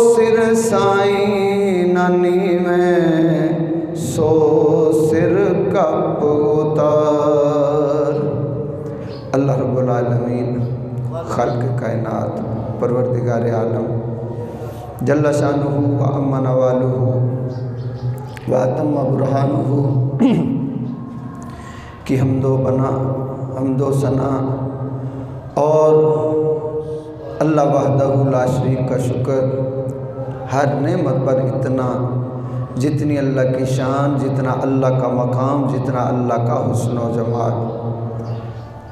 سر سائیں ننی میں سو سر کپ اتار۔ اللہ رب العالمین خالق کائنات پروردگار عالم جل شانہ و عم نوالہ و اتم برہانہ کی حمد و ثنا اور اللہ وحدہ لا شریک کا شکر، ہر نعمت پر اتنا جتنی اللہ کی شان، جتنا اللہ کا مقام، جتنا اللہ کا حسن و جمال۔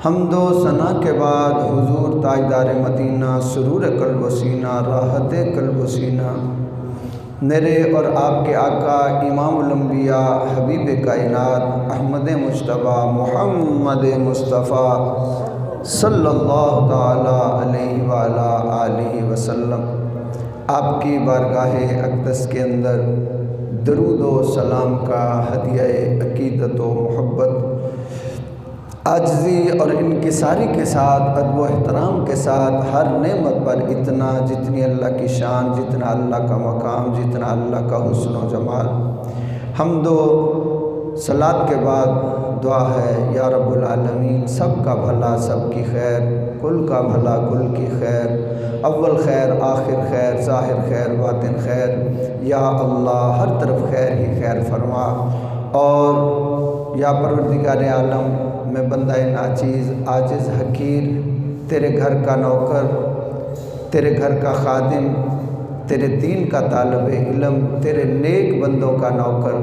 حمد و ثنا کے بعد حضور تاجدار مدینہ، سرور قلب و سینہ، راحت قلب و سینہ، میرے اور آپ کے آقا امام الانبیاء حبیب کائنات احمد مجتبیٰ محمد مصطفیٰ صلی اللہ تعالیٰ علیہ وآلہ آلہ وسلم، آپ کی بارگاہ اقدس کے اندر درود و سلام کا ہدیہ عقیدت و محبت، عاجزی اور انکساری کے ساتھ، ادب و احترام کے ساتھ، ہر نعمت پر اتنا جتنی اللہ کی شان، جتنا اللہ کا مقام، جتنا اللہ کا حسن و جمال۔ حمد و صلات کے بعد دعا ہے یا رب العالمین سب کا بھلا سب کی خیر، کل کا بھلا کل کی خیر، اول خیر آخر خیر، ظاہر خیر باطن خیر، یا اللہ ہر طرف خیر ہی خیر فرما۔ اور یا پروردگار عالم میں بندہ ناچیز عاجز حقیر، تیرے گھر کا نوکر، تیرے گھر کا خادم، تیرے دین کا طالب علم، تیرے نیک بندوں کا نوکر،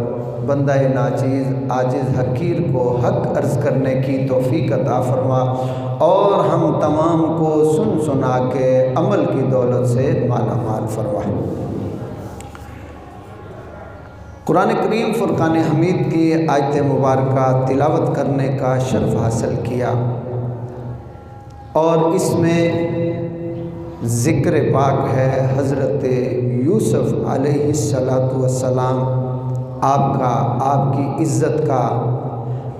بندہ ناچیز عاجز حقیر کو حق عرض کرنے کی توفیق عطا فرما، اور ہم تمام کو سن سنا کے عمل کی دولت سے مالا مال فرما۔ قرآن کریم فرقان حمید کی آیت مبارکہ تلاوت کرنے کا شرف حاصل کیا، اور اس میں ذکر پاک ہے حضرت یوسف علیہ السلام، آپ کا، آپ کی عزت کا،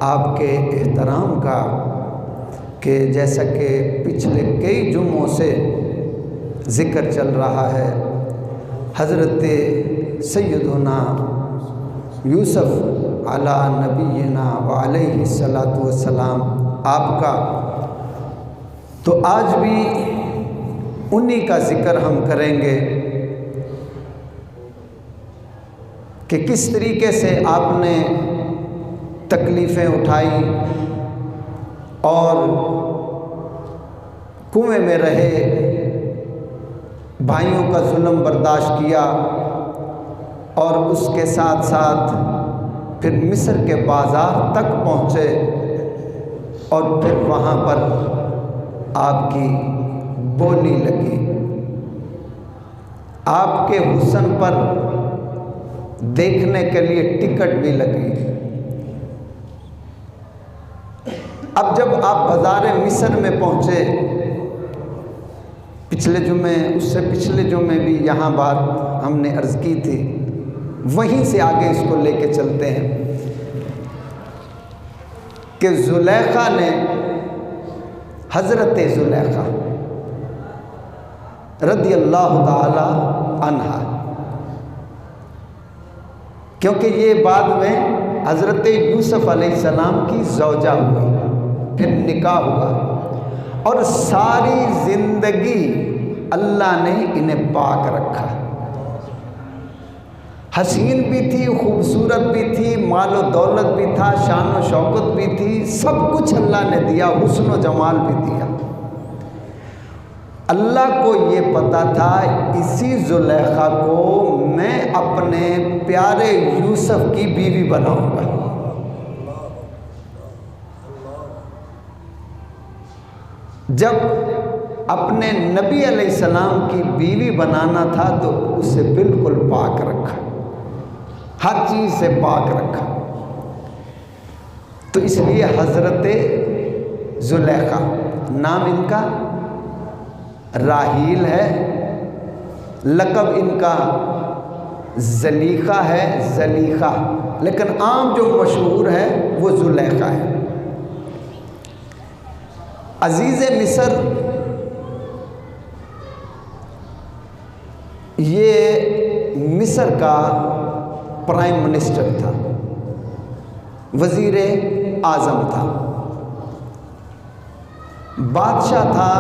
آپ کے احترام کا، کہ جیسا کہ پچھلے کئی جمعوں سے ذکر چل رہا ہے، حضرت سیدنا یوسف علی نبینا وعلیہ السلام آپ کا، تو آج بھی انہی کا ذکر ہم کریں گے کہ کس طریقے سے آپ نے تکلیفیں اٹھائی اور کنویں میں رہے، بھائیوں کا ظلم برداشت کیا، اور اس کے ساتھ ساتھ پھر مصر کے بازار تک پہنچے، اور پھر وہاں پر آپ کی بولی لگی، آپ کے حسن پر دیکھنے کے لیے ٹکٹ بھی لگی۔ اب جب آپ بازار مصر میں پہنچے، پچھلے جمعے، اس سے پچھلے جمعے بھی یہاں بات ہم نے عرض کی تھی، وہیں سے آگے اس کو لے کے چلتے ہیں کہ زلیخا نے، حضرت زلیخا رضی اللہ تعالی عنہا، کیونکہ یہ بعد میں حضرت یوسف علیہ السلام کی زوجہ ہوئی، پھر نکاح ہوا، اور ساری زندگی اللہ نے انہیں پاک رکھا۔ حسین بھی تھی، خوبصورت بھی تھی، مال و دولت بھی تھا، شان و شوکت بھی تھی، سب کچھ اللہ نے دیا، حسن و جمال بھی دیا۔ اللہ کو یہ پتا تھا اسی زلیخا کو میں اپنے پیارے یوسف کی بیوی بناؤں گا۔ جب اپنے نبی علیہ السلام کی بیوی بنانا تھا تو اسے بالکل پاک رکھا، ہر چیز سے پاک رکھا، تو اس لیے حضرت زلیخا، نام ان کا راحیل ہے، لقب ان کا زلیخا ہے، زلیخا، لیکن عام جو مشہور ہے وہ زلیخا ہے۔ عزیز مصر یہ مصر کا پرائم منسٹر تھا، وزیر اعظم تھا، بادشاہ تھا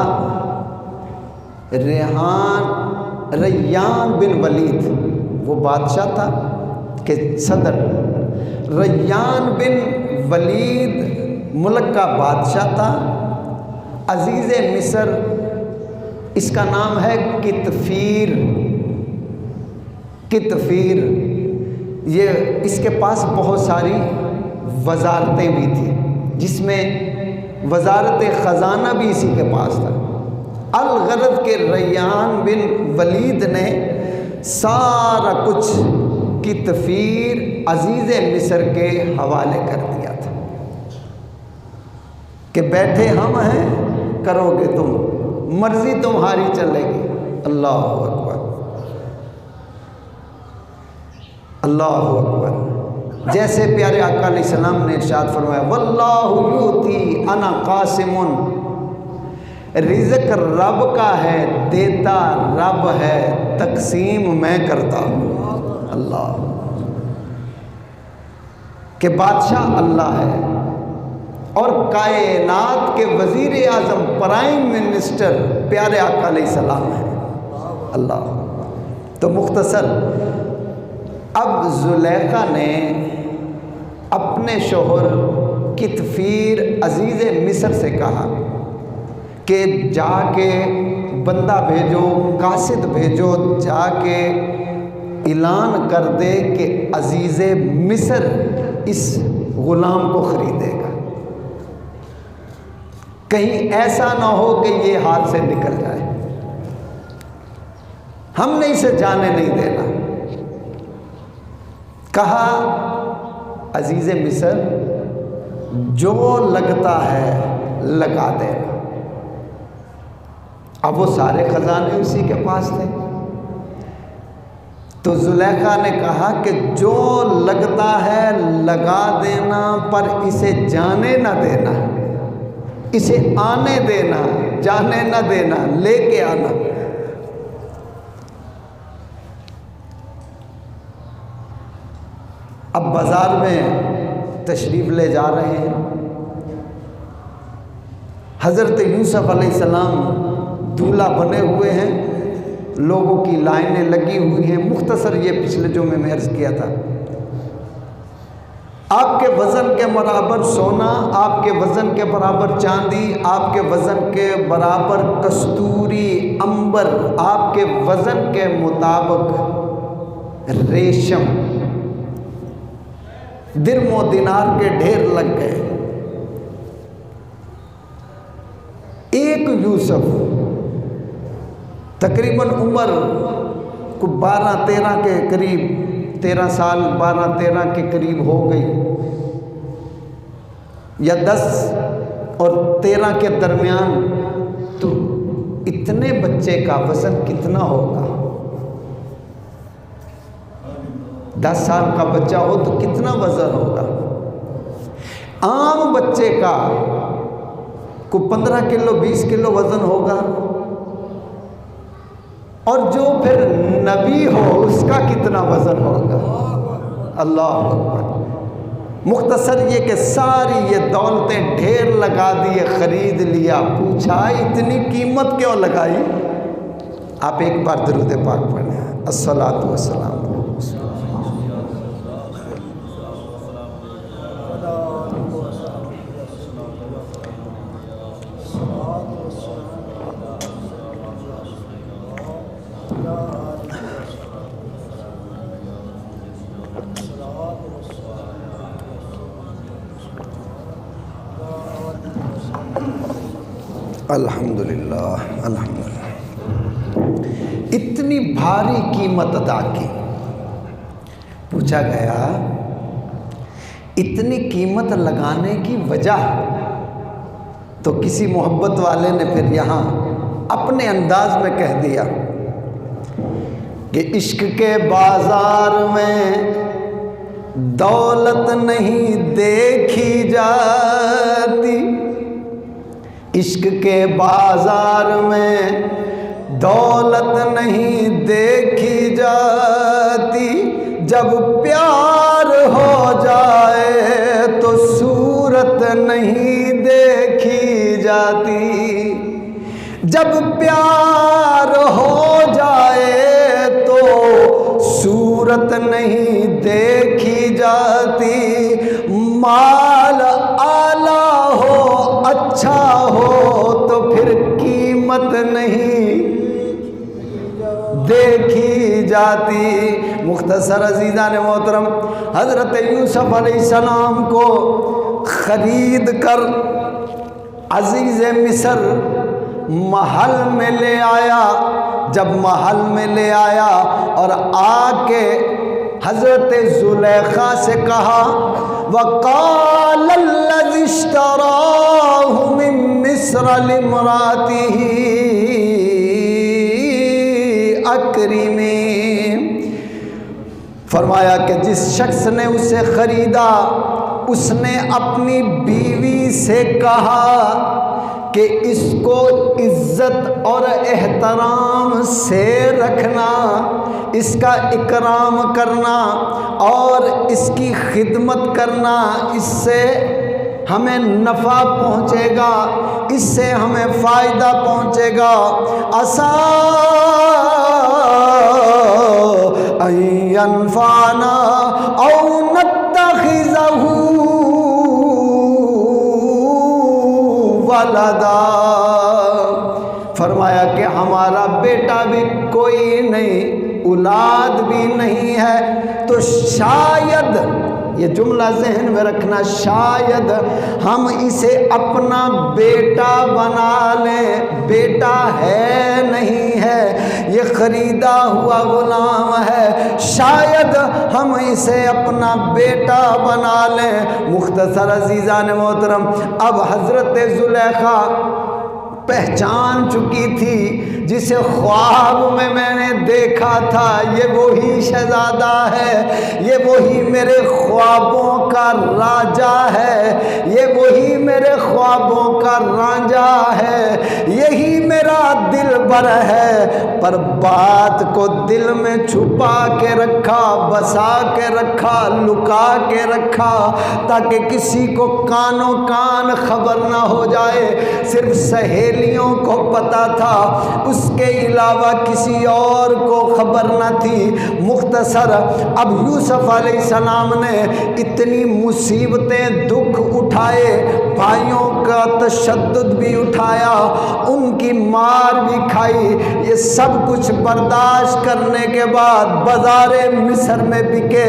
ریان بن ولید، وہ بادشاہ تھا کہ صدر ریان بن ولید ملک کا بادشاہ تھا، عزیز مصر، اس کا نام ہے کتفیر۔ کتفیر یہ اس کے پاس بہت ساری وزارتیں بھی تھیں، جس میں وزارت خزانہ بھی اسی کے پاس تھا۔ الغرض کے ریان بن ولید نے سارا کچھ کتفیر عزیز مصر کے حوالے کر دیا تھا کہ بیٹھے ہم ہیں، کرو گے تم، مرضی تمہاری چلے گی۔ اللہ اکبر، اللہ اکبر۔ جیسے پیارے آقا علیہ السلام نے ارشاد فرمایا، واللہ یؤتی انا قاسم، رزق رب کا ہے، دیتا رب ہے، تقسیم میں کرتا ہوں۔ اللہ، کہ بادشاہ اللہ ہے اور کائنات کے وزیر اعظم پرائم منسٹر پیارے آقا علیہ السلام ہے۔ اللہ، تو مختصر اب زلیخا نے اپنے شوہر کتفیر عزیز مصر سے کہا کہ جا کے بندہ بھیجو، قاصد بھیجو، جا کے اعلان کر دے کہ عزیز مصر اس غلام کو خریدے گا، کہیں ایسا نہ ہو کہ یہ ہاتھ سے نکل جائے، ہم نے اسے جانے نہیں دینا۔ کہا عزیز مصر جو لگتا ہے لگا دینا۔ اب وہ سارے خزانے اسی کے پاس تھے، تو زلیخا نے کہا کہ جو لگتا ہے لگا دینا، پر اسے جانے نہ دینا، اسے آنے دینا، جانے نہ دینا، لے کے آنا۔ اب بازار میں تشریف لے جا رہے ہیں، حضرت یوسف علیہ السلام دولہا بنے ہوئے ہیں، لوگوں کی لائنیں لگی ہوئی ہیں۔ مختصر یہ پچھلے جمعے میں عرض کیا تھا، آپ کے وزن کے برابر سونا، آپ کے وزن کے برابر چاندی، آپ کے وزن کے برابر کستوری عنبر، آپ کے وزن کے مطابق ریشم، درم و دینار کے ڈھیر لگ گئے۔ ایک یوسف تقریباً عمر کو 12-13 کے قریب، 13 سال 12-13 کے قریب ہو گئی، یا 10 اور 13 کے درمیان، تو اتنے بچے کا وزن کتنا ہوگا؟ 10 سال کا بچہ ہو تو کتنا وزن ہوگا؟ عام بچے کا کو 15 کلو 20 کلو وزن ہوگا، اور جو پھر نبی ہو اس کا کتنا وزن ہوگا؟ اللہ اکبر۔ مختصر یہ کہ ساری یہ دولتیں ڈھیر لگا دیے، خرید لیا، پوچھا اتنی قیمت کیوں لگائی؟ آپ ایک بار درود پاک پڑھیں، الصلاۃ والسلام۔ الحمدللہ، الحمدللہ۔ اتنی بھاری قیمت ادا کی۔ پوچھا گیا اتنی قیمت لگانے کی وجہ، تو کسی محبت والے نے پھر یہاں اپنے انداز میں کہہ دیا کہ عشق کے بازار میں دولت نہیں دیکھی جاتی، عشق کے بازار میں دولت نہیں دیکھی جاتی، جب پیار ہو جائے تو صورت نہیں دیکھی جاتی، جب پیار ہو جائے تو صورت نہیں دیکھی جاتی، مال اعلیٰ ہو اچھا ہو تو پھر قیمت نہیں دیکھی جاتی۔ مختصر عزیزان محترم، حضرت یوسف علیہ السلام کو خرید کر عزیز مصر محل میں لے آیا، جب محل میں لے آیا اور آ کے حضرت زلیخا سے کہا وَقَالَ الَّذِي اشْتَرَاهُ مِن مِصْرَ لِامْرَأَتِهِ اکرمی، فرمایا کہ جس شخص نے اسے خریدا اس نے اپنی بیوی سے کہا کہ اس کو عزت اور احترام سے رکھنا، اس کا اکرام کرنا اور اس کی خدمت کرنا، اس سے ہمیں نفع پہنچے گا، اس سے ہمیں فائدہ پہنچے گا۔ عسیٰ ان ینفعنا او نتخذہ ولدا، فرمایا کہ ہمارا بیٹا بھی کوئی نہیں، اولاد بھی نہیں ہے، تو شاید، یہ جملہ ذہن میں رکھنا، شاید ہم اسے اپنا بیٹا بنا لیں، بیٹا ہے نہیں ہے، یہ خریدا ہوا غلام ہے، شاید ہم اسے اپنا بیٹا بنا لیں۔ مختصر عزیزان محترم، اب حضرت زلیخا پہچان چکی تھی جسے خواب میں نے دیکھا تھا، یہ وہی شہزادہ ہے، یہ وہی میرے خوابوں کا راجا ہے، یہ وہی میرے خوابوں کا رانجا ہے، یہی میرا دل بر ہے، پر بات کو دل میں چھپا کے رکھا، بسا کے رکھا، لکا کے رکھا، تاکہ کسی کو کانوں کان خبر نہ ہو جائے، صرف سہیلیوں کو پتا تھا، اس کے علاوہ کسی اور کو خبر نہ تھی۔ مختصر، اب یوسف علیہ السلام نے اتنی مصیبتیں، دکھ اٹھائے، بھائیوں کا تشدد بھی اٹھایا، ان کی مار بھی کھائی، یہ سب کچھ برداشت کرنے کے بعد بازار مصر میں بکے،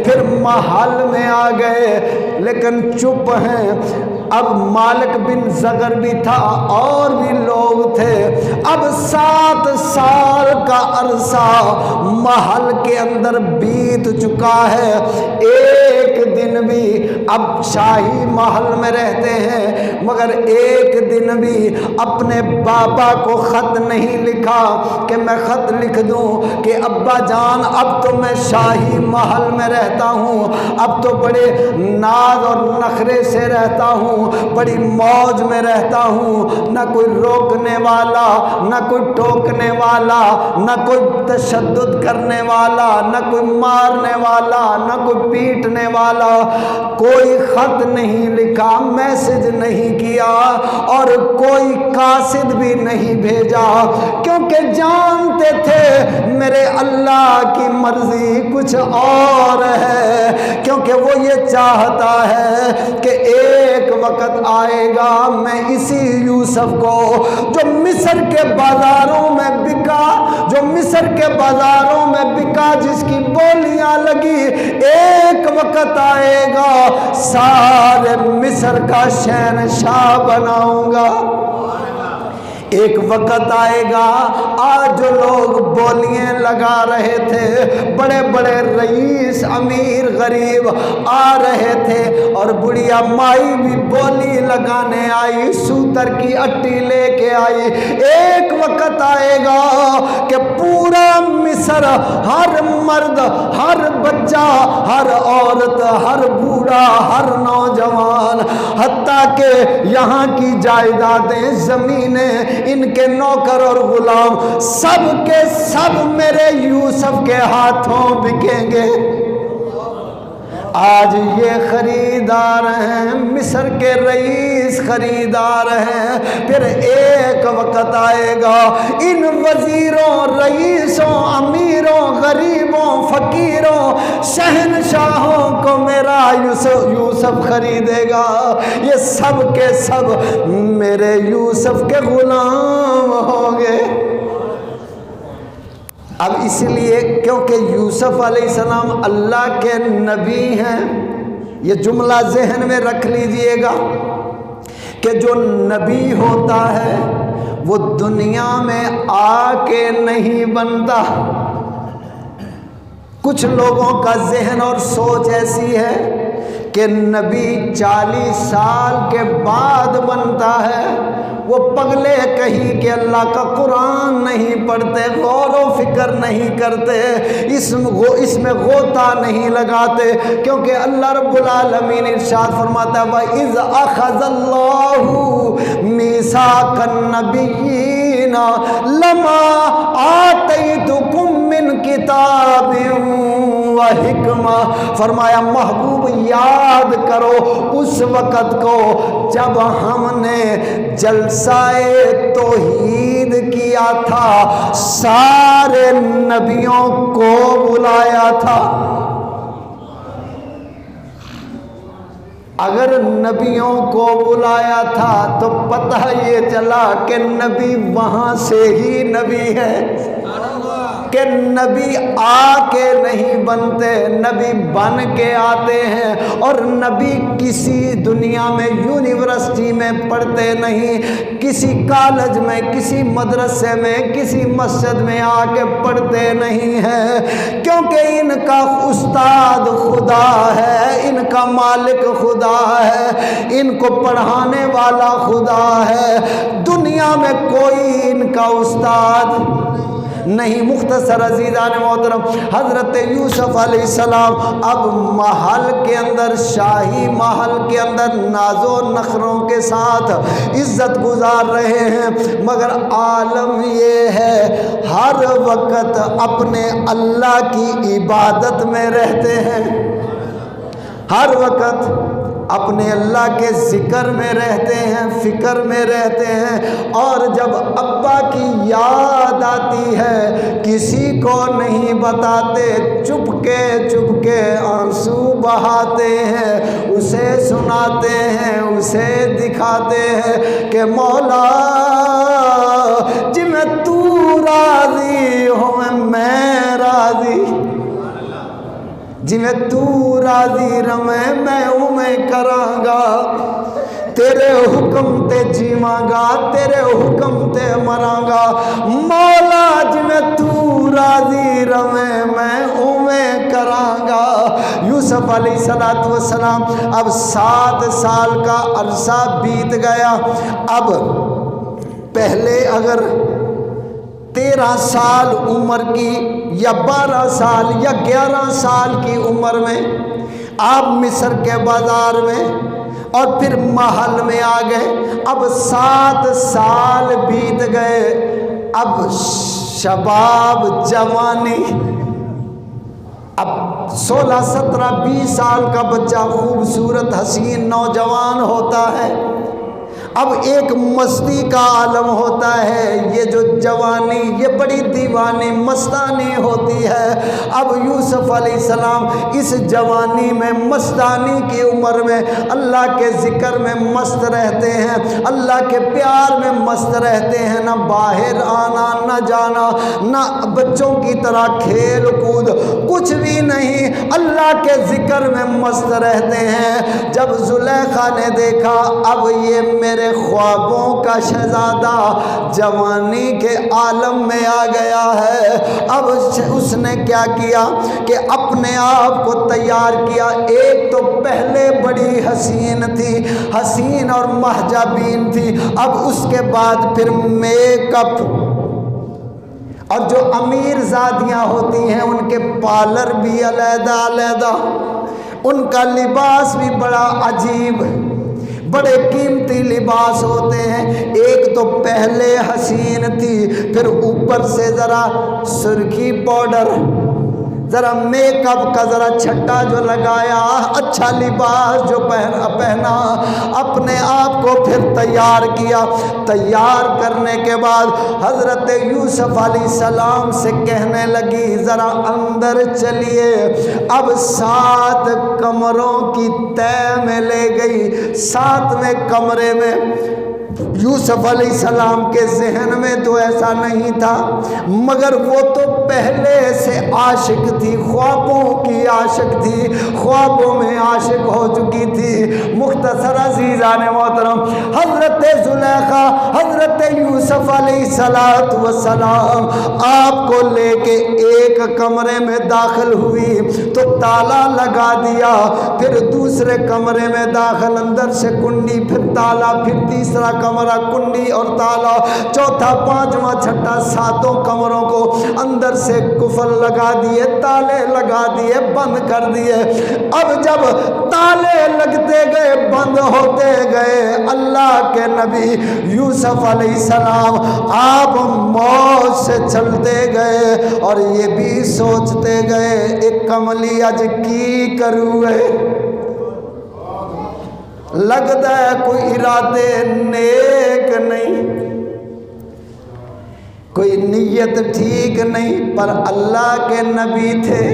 پھر محل میں آ گئے، لیکن چپ ہیں۔ اب مالک بن زغر بھی تھا اور بھی لوگ تھے۔ اب 7 سال کا عرصہ محل کے اندر بیت چکا ہے، ایک دن بھی، اب شاہی محل میں رہتے ہیں مگر ایک دن بھی اپنے بابا کو خط نہیں لکھا کہ میں خط لکھ دوں کہ ابا جان اب تو میں شاہی محل میں رہتا ہوں، اب تو بڑے ناز اور نخرے سے رہتا ہوں، بڑی موج میں رہتا ہوں، نہ کوئی روکنے والا، نہ کوئی ٹوکنے والا، نہ کوئی تشدد کرنے والا، نہ کوئی مارنے والا، نہ کوئی پیٹنے والا، کوئی خط نہیں لکھا، میسج نہیں کیا اور کوئی قاصد بھی نہیں بھیجا، کیونکہ جانتے تھے میرے اللہ کی مرضی کچھ اور ہے، کیونکہ وہ یہ چاہتا ہے کہ ایک وقت آئے گا میں اسی یوسف کو جو مصر کے بازاروں میں بکا، جو مصر کے بازاروں میں بکا، جس کی بولیاں لگی، ایک وقت آئے گا سارے مصر کا شہنشاہ بناؤں گا۔ ایک وقت آئے گا، آج جو لوگ بولیاں لگا رہے تھے، بڑے بڑے رئیس، امیر، غریب آ رہے تھے، اور بڑھیا مائی بھی بولی لگانے آئی، سوتر کی اٹی لے کے آئی۔ ایک وقت آئے گا کہ پورا مصر، ہر مرد، ہر بچہ، ہر عورت، ہر بوڑھا، ہر نوجوان، حتیٰ کہ یہاں کی جائیدادیں، زمینیں، ان کے نوکر اور غلام سب کے سب میرے یوسف کے ہاتھوں بکیں گے۔ آج یہ خریدار ہیں، مصر کے رئیس خریدار ہیں، پھر ایک وقت آئے گا ان وزیروں، رئیسوں، امیروں، غریبوں، فقیروں، شہنشاہوں کو میرا یوسف خریدے گا۔ یہ سب کے سب میرے یوسف کے غلام ہوں گے۔ اب اس لیے کیونکہ یوسف علیہ السلام اللہ کے نبی ہیں، یہ جملہ ذہن میں رکھ لیجئے گا کہ جو نبی ہوتا ہے وہ دنیا میں آ کے نہیں بنتا۔ کچھ لوگوں کا ذہن اور سوچ ایسی ہے کہ نبی 40 سال کے بعد بنتا ہے۔ وہ پگلے کہیں کہ اللہ کا قرآن نہیں پڑھتے، غور و فکر نہیں کرتے، اس میں غوطہ نہیں لگاتے، کیونکہ اللہ رب العالمین ارشاد فرماتا ہے وَإِذْ أَخَذَ اللَّهُ مِيثَاقَ النَّبِيِّينَ لَمَا آتَيْتُكُم مِّن کِتَابٍ وَحِکْمَةٍ، فرمایا محبوب یاد کرو اس وقت کو جب ہم نے جلسہ توحید کیا تھا، سارے نبیوں کو بلایا تھا۔ اگر نبیوں کو بلایا تھا تو پتہ یہ چلا کہ نبی وہاں سے ہی نبی ہے، کہ نبی آ کے نہیں بنتے، نبی بن کے آتے ہیں۔ اور نبی کسی دنیا میں یونیورسٹی میں پڑھتے نہیں، کسی کالج میں، کسی مدرسے میں، کسی مسجد میں آ کے پڑھتے نہیں ہیں، کیونکہ ان کا استاد خدا ہے، ان کا مالک خدا ہے، ان کو پڑھانے والا خدا ہے، دنیا میں کوئی ان کا استاد نہیں۔ مختصر عزیزان محترم، حضرت یوسف علیہ السلام اب محل کے اندر، شاہی محل کے اندر ناز و نخروں کے ساتھ عزت گزار رہے ہیں، مگر عالم یہ ہے ہر وقت اپنے اللہ کی عبادت میں رہتے ہیں، ہر وقت اپنے اللہ کے ذکر میں رہتے ہیں، فکر میں رہتے ہیں، اور جب ابا کی یاد آتی ہے کسی کو نہیں بتاتے، چپ کے آنسو بہاتے ہیں، اسے سناتے ہیں، اسے دکھاتے ہیں کہ مولا جی میں تو راضی ہوں میں راضی، جی میں تو راضی رمے میں کراں گا، تیرے حکم تے جیواں گا، تیرے حکم تے مراں گا، مولا جی میں تو راضی رمے میں اویں کراں گا۔ یوسف علیہ السلام اب 7 سال کا عرصہ بیت گیا۔ اب پہلے اگر 13 سال عمر کی یا 12 سال یا 11 سال کی عمر میں آپ مصر کے بازار میں اور پھر محل میں آ گئے، اب 7 سال بیت گئے، اب شباب جوانی، اب 16 17 20 سال کا بچہ خوبصورت حسین نوجوان ہوتا ہے، اب ایک مستی کا عالم ہوتا ہے، یہ جو جوانی یہ بڑی دیوانی مستانی ہوتی ہے۔ اب یوسف علیہ السلام اس جوانی میں مستانی کی عمر میں اللہ کے ذکر میں مست رہتے ہیں، اللہ کے پیار میں مست رہتے ہیں، نہ باہر آنا نہ جانا، نہ بچوں کی طرح کھیل کود، کچھ بھی نہیں، اللہ کے ذکر میں مست رہتے ہیں۔ جب زلیخا نے دیکھا اب یہ میرے خوابوں کا شہزادہ جوانی کے عالم میں آ گیا ہے، اب اس نے کیا کیا کہ اپنے آپ کو تیار کیا۔ ایک تو پہلے بڑی حسین تھی، حسین اور محجبین تھی، اب اس کے بعد پھر میک اپ، اور جو امیر زادیاں ہوتی ہیں ان کے پارلر بھی علیحدہ علیحدہ، ان کا لباس بھی بڑا عجیب، بڑے قیمتی لباس ہوتے ہیں، ایک تو پہلے حسین تھی، پھر اوپر سے ذرا سرخی پاؤڈر، ذرا میک اپ کا ذرا چھٹا جو لگایا، اچھا لباس جو پہنا، اپنے آپ کو پھر تیار کیا۔ تیار کرنے کے بعد حضرت یوسف علیہ السلام سے کہنے لگی ذرا اندر چلیے۔ اب 7 کمروں کی طے میں لے گئی۔ 7ویں کمرے میں یوسف علیہ السلام کے ذہن میں تو ایسا نہیں تھا، مگر وہ تو پہلے سے عاشق تھی، خوابوں کی عاشق تھی، خوابوں میں عاشق ہو چکی تھی۔ مختصر عزیزان محترم، حضرت زلیخا حضرت یوسف علیہ السلام آپ کو لے کے ایک کمرے میں داخل ہوئی تو تالا لگا دیا، پھر دوسرے کمرے میں داخل، اندر سے کنڈی، پھر تالا، پھر تیسرا کمرہ، کنڈی اور تالا، چوتھا، پانچواں، چھٹا، 7 کمروں کو اندر سے قفل لگا دیے، تالے لگا دیے، بند کر دیے۔ اب جب تالے لگتے گئے، بند ہوتے گئے، اللہ کے نبی یوسف علیہ السلام آپ موت سے چلتے گئے اور یہ بھی سوچتے گئے ایک کملی اج کی کروے، لگتا ہے کوئی ارادے نیک نہیں، کوئی نیت ٹھیک نہیں، پر اللہ کے نبی تھے۔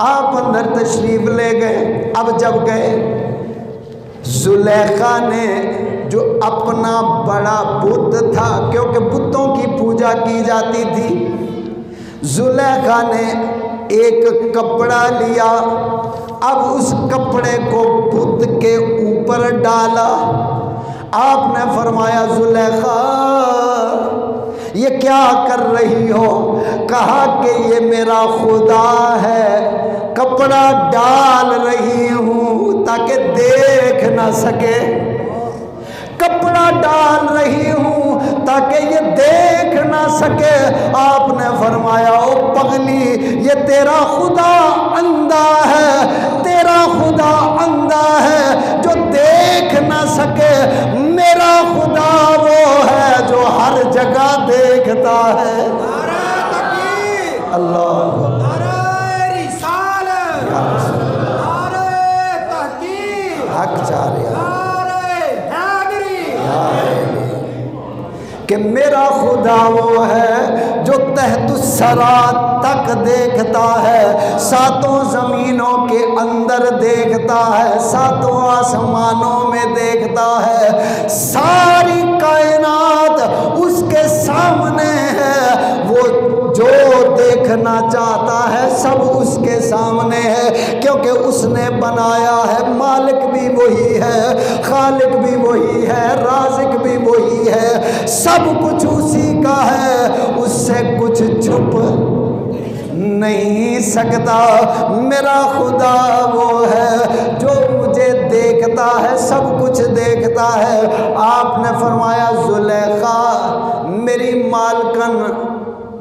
آپ اندر تشریف لے گئے۔ اب جب گئے، زلیخا نے جو اپنا بڑا بت تھا، کیونکہ بتوں کی پوجا کی جاتی تھی، زلیخا نے ایک کپڑا لیا، اب اس کپڑے کو بت کے اوپر ڈالا۔ آپ نے فرمایا زلیخا یہ کیا کر رہی ہو؟ کہا کہ یہ میرا خدا ہے، کپڑا ڈال رہی ہوں تاکہ دیکھ نہ سکے، کپڑا ڈال رہی ہوں تاکہ یہ دیکھ نہ سکے۔ آپ نے فرمایا او پگلی، یہ تیرا خدا اندھا ہے، تیرا خدا اندھا ہے جو دیکھ نہ سکے، میرا خدا وہ ہے جو ہر جگہ دیکھتا ہے۔ اللہ حق چاہے کہ میرا خدا وہ ہے جو تحت الثری تک دیکھتا ہے، 7 زمینوں کے اندر دیکھتا ہے، 7 آسمانوں میں دیکھتا ہے، ساری کائنات اس کے سامنے ہے، وہ جو دیکھنا چاہتا ہے سب اس کے سامنے ہے، کیونکہ اس نے بنایا ہے، مالک بھی وہی ہے، خالق بھی وہی ہے، رازق بھی وہی ہے، سب کچھ اسی کا ہے، اس سے کچھ چھپ نہیں سکتا۔ میرا خدا وہ ہے جو مجھے دیکھتا ہے، سب کچھ دیکھتا ہے۔ آپ نے فرمایا زلیخا میری مالکن،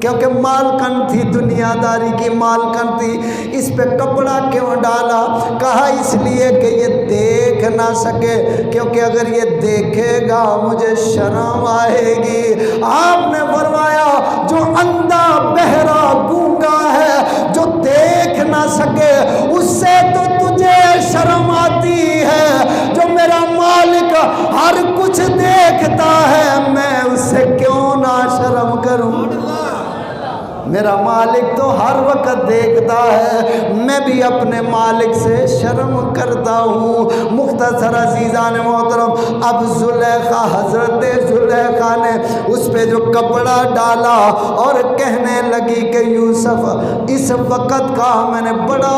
کیونکہ مالکن تھی، دنیا داری کی مالکن تھی، اس پہ کپڑا کیوں ڈالا؟ کہا اس لیے کہ یہ دیکھ نہ سکے، کیونکہ اگر یہ دیکھے گا مجھے شرم آئے گی۔ آپ نے فرمایا جو اندھا، بہرا، گونگا ہے، جو دیکھ نہ سکے، اس سے تو تجھے شرم آتی ہے، جو میرا مالک ہر کچھ دیکھتا ہے، میں اس سے کیوں نہ شرم کروں؟ میرا مالک تو ہر وقت دیکھتا ہے، میں بھی اپنے مالک سے شرم کرتا ہوں۔ مختصر عزیزان محترم، اب زلیخا، حضرت زلیخا نے اس پہ جو کپڑا ڈالا اور کہنے لگی کہ یوسف اس وقت کا میں نے بڑا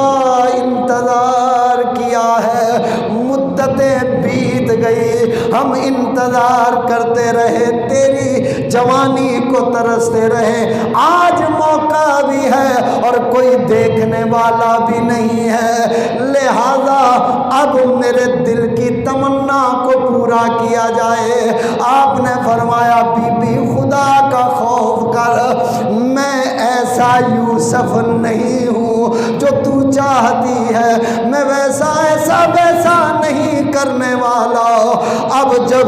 انتظار کیا ہے، مدتیں بیت گئی، ہم انتظار کرتے رہے، تیری جوانی کو ترستے رہے، آج موقع بھی ہے اور کوئی دیکھنے والا بھی نہیں ہے، لہذا اب میرے دل کی تمنا کو پورا کیا جائے۔ آپ نے فرمایا بی بی خدا کا خوف کر، میں ایسا یوسف نہیں ہوں جو تو چاہتی ہے، میں ویسا نہیں کرنے والا۔ اب جب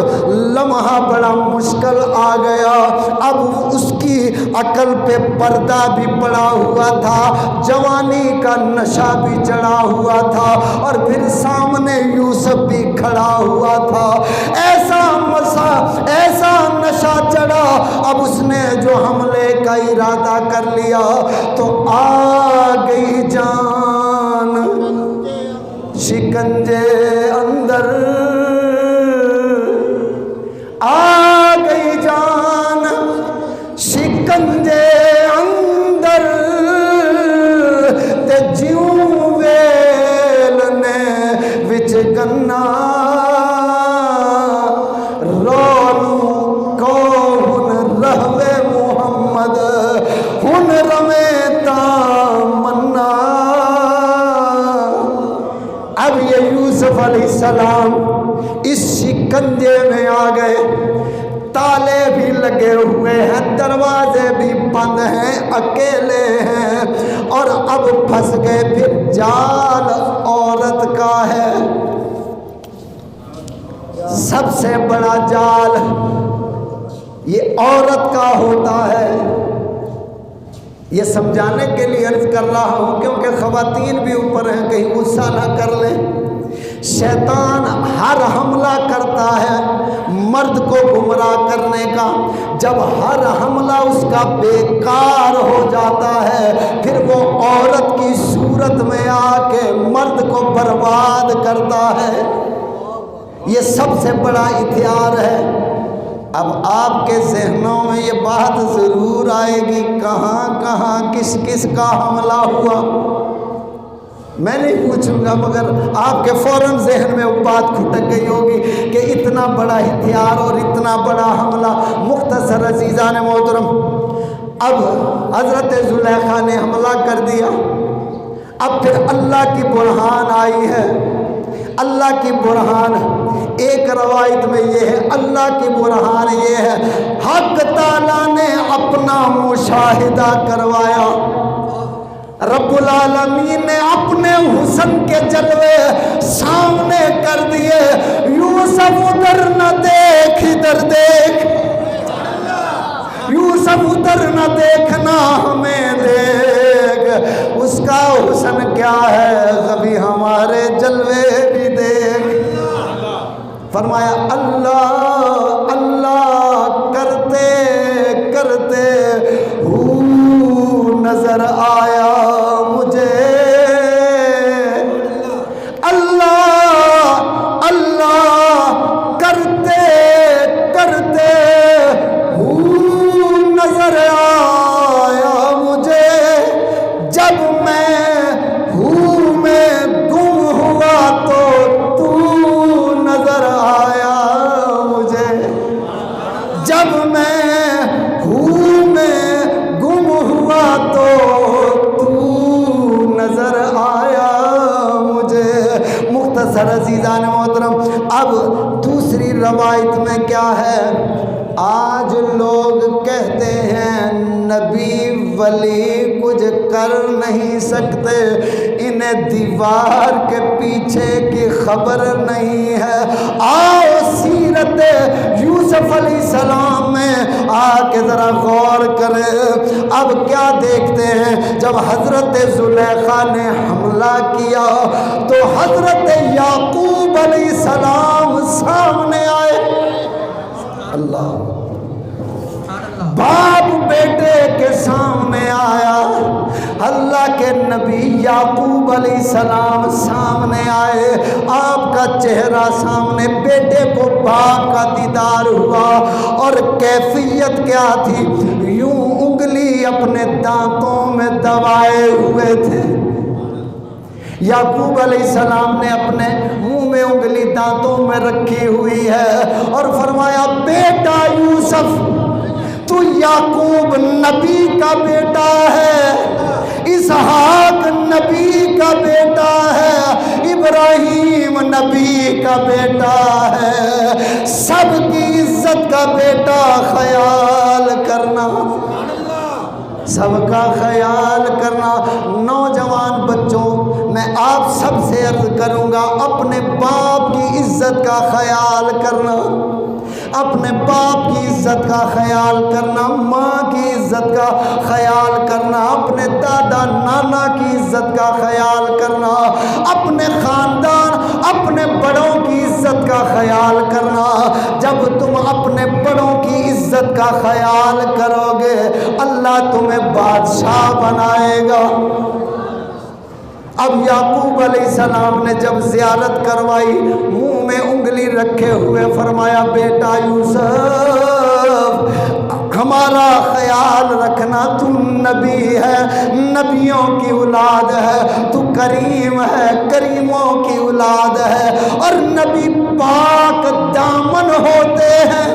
لمحہ بڑا مشکل آ گیا، اب اس کی عقل پہ پردہ بھی پڑا ہوا تھا، جوانی کا نشہ بھی چڑھا ہوا تھا، اور پھر سامنے یوسف بھی کھڑا ہوا تھا۔ ایسا نشہ چڑھا، اب اس نے جو حملے کا ارادہ کر لیا تو آ گئی جان شکنجے اندر، آ گئی جان شکنجے اندر، تے جیوں ویل نے وچ گنا رولوں کو ہن رہوے محمد ہن روے تامنا۔ اب یہ یوسف علیہ السلام اس شکنجے میں آ گئے، تالے بھی لگے ہوئے ہیں، دروازے بھی بند ہیں، اکیلے ہیں، اور اب پھنس گئے۔ پھر جال عورت کا ہے، سب سے بڑا جال یہ عورت کا ہوتا ہے۔ یہ سمجھانے کے لیے عرض کر رہا ہوں کیونکہ خواتین بھی اوپر ہیں، کہیں غصہ نہ کر لیں۔ شیطان ہر حملہ کرتا ہے مرد کو گمراہ کرنے کا، جب ہر حملہ اس کا بیکار ہو جاتا ہے پھر وہ عورت کی صورت میں آ کے مرد کو برباد کرتا ہے۔ یہ سب سے بڑا ہتھیار ہے۔ اب آپ کے ذہنوں میں یہ بات ضرور آئے گی، کہاں کہاں کس کس کا حملہ ہوا، میں نہیں پوچھوں گا، مگر آپ کے فوراً ذہن میں وہ بات کھٹک گئی ہوگی کہ اتنا بڑا ہتھیار اور اتنا بڑا حملہ۔ مختصر عزیزان محترم، اب حضرت زلیخا نے حملہ کر دیا، اب پھر اللہ کی برہان آئی ہے۔ اللہ کی برہان ایک روایت میں یہ ہے، اللہ کی برہان یہ ہے، حق تعالیٰ نے اپنا مشاہدہ کروایا، رب العالمین نے اپنے حسن کے جلوے سامنے کر دیے۔ یوسف ادھر نہ دیکھ ادھر دیکھ، یوسف ادھر نہ دیکھنا ہمیں دیکھ، اس کا حسن کیا ہے کبھی ہمارے جلوے بھی دیکھ۔ فرمایا اللہ اللہ کرتے کرتے نظر آیا مجھے، اللہ اللہ کرتے کرتے نظر آیا مجھے، جب میں گم ہوا تو نظر آیا مجھے، جب میں گم ہوا تو نظر آیا مجھے۔ مختصر عزیزان محترم، اب دوسری روایت میں کیا ہے، آج لوگ کہتے ہیں نبی ولی کچھ کر نہیں سکتے، انہیں دیوار کے پیچھے کی خبر نہیں ہے۔ آؤ سیرت یوسف علیہ السلام میں آ کے ذرا غور کریں۔ اب کیا دیکھتے ہیں، جب حضرت زلیخا نے حملہ کیا تو حضرت یعقوب علیہ السلام سامنے آئے۔ اللہ، باپ بیٹے کے سامنے آیا، اللہ کے نبی یعقوب علیہ السلام سامنے آئے، آپ کا چہرہ سامنے، بیٹے کو باپ کا دیدار ہوا، اور کیفیت کیا تھی، یوں انگلی اپنے دانتوں میں دبائے ہوئے تھے۔ یعقوب علیہ السلام نے اپنے منہ میں انگلی دانتوں میں رکھی ہوئی ہے اور فرمایا بیٹا یوسف، تو یعقوب نبی کا بیٹا ہے، اسحاق نبی کا بیٹا ہے، ابراہیم نبی کا بیٹا ہے، سب کی عزت کا بیٹا، خیال کرنا، سب کا خیال کرنا۔ نوجوان بچوں، میں آپ سب سے عرض کروں گا، اپنے باپ کی عزت عزت کا خیال کرنا، اپنے باپ کی عزت کا خیال کرنا، ماں کی عزت کا خیال کرنا، اپنے دادا نانا کی عزت کا خیال کرنا، اپنے خاندان اپنے بڑوں کی عزت کا خیال کرنا۔ جب تم اپنے بڑوں کی عزت کا خیال کرو گے اللہ تمہیں بادشاہ بنائے گا۔ اب یعقوب علیہ السلام نے جب زیارت کروائی، منہ میں انگلی رکھے ہوئے فرمایا بیٹا یوسف ہمارا خیال رکھنا، تو نبی ہے، نبیوں کی اولاد ہے، تو کریم ہے، کریموں کی اولاد ہے، اور نبی پاک دامن ہوتے ہیں،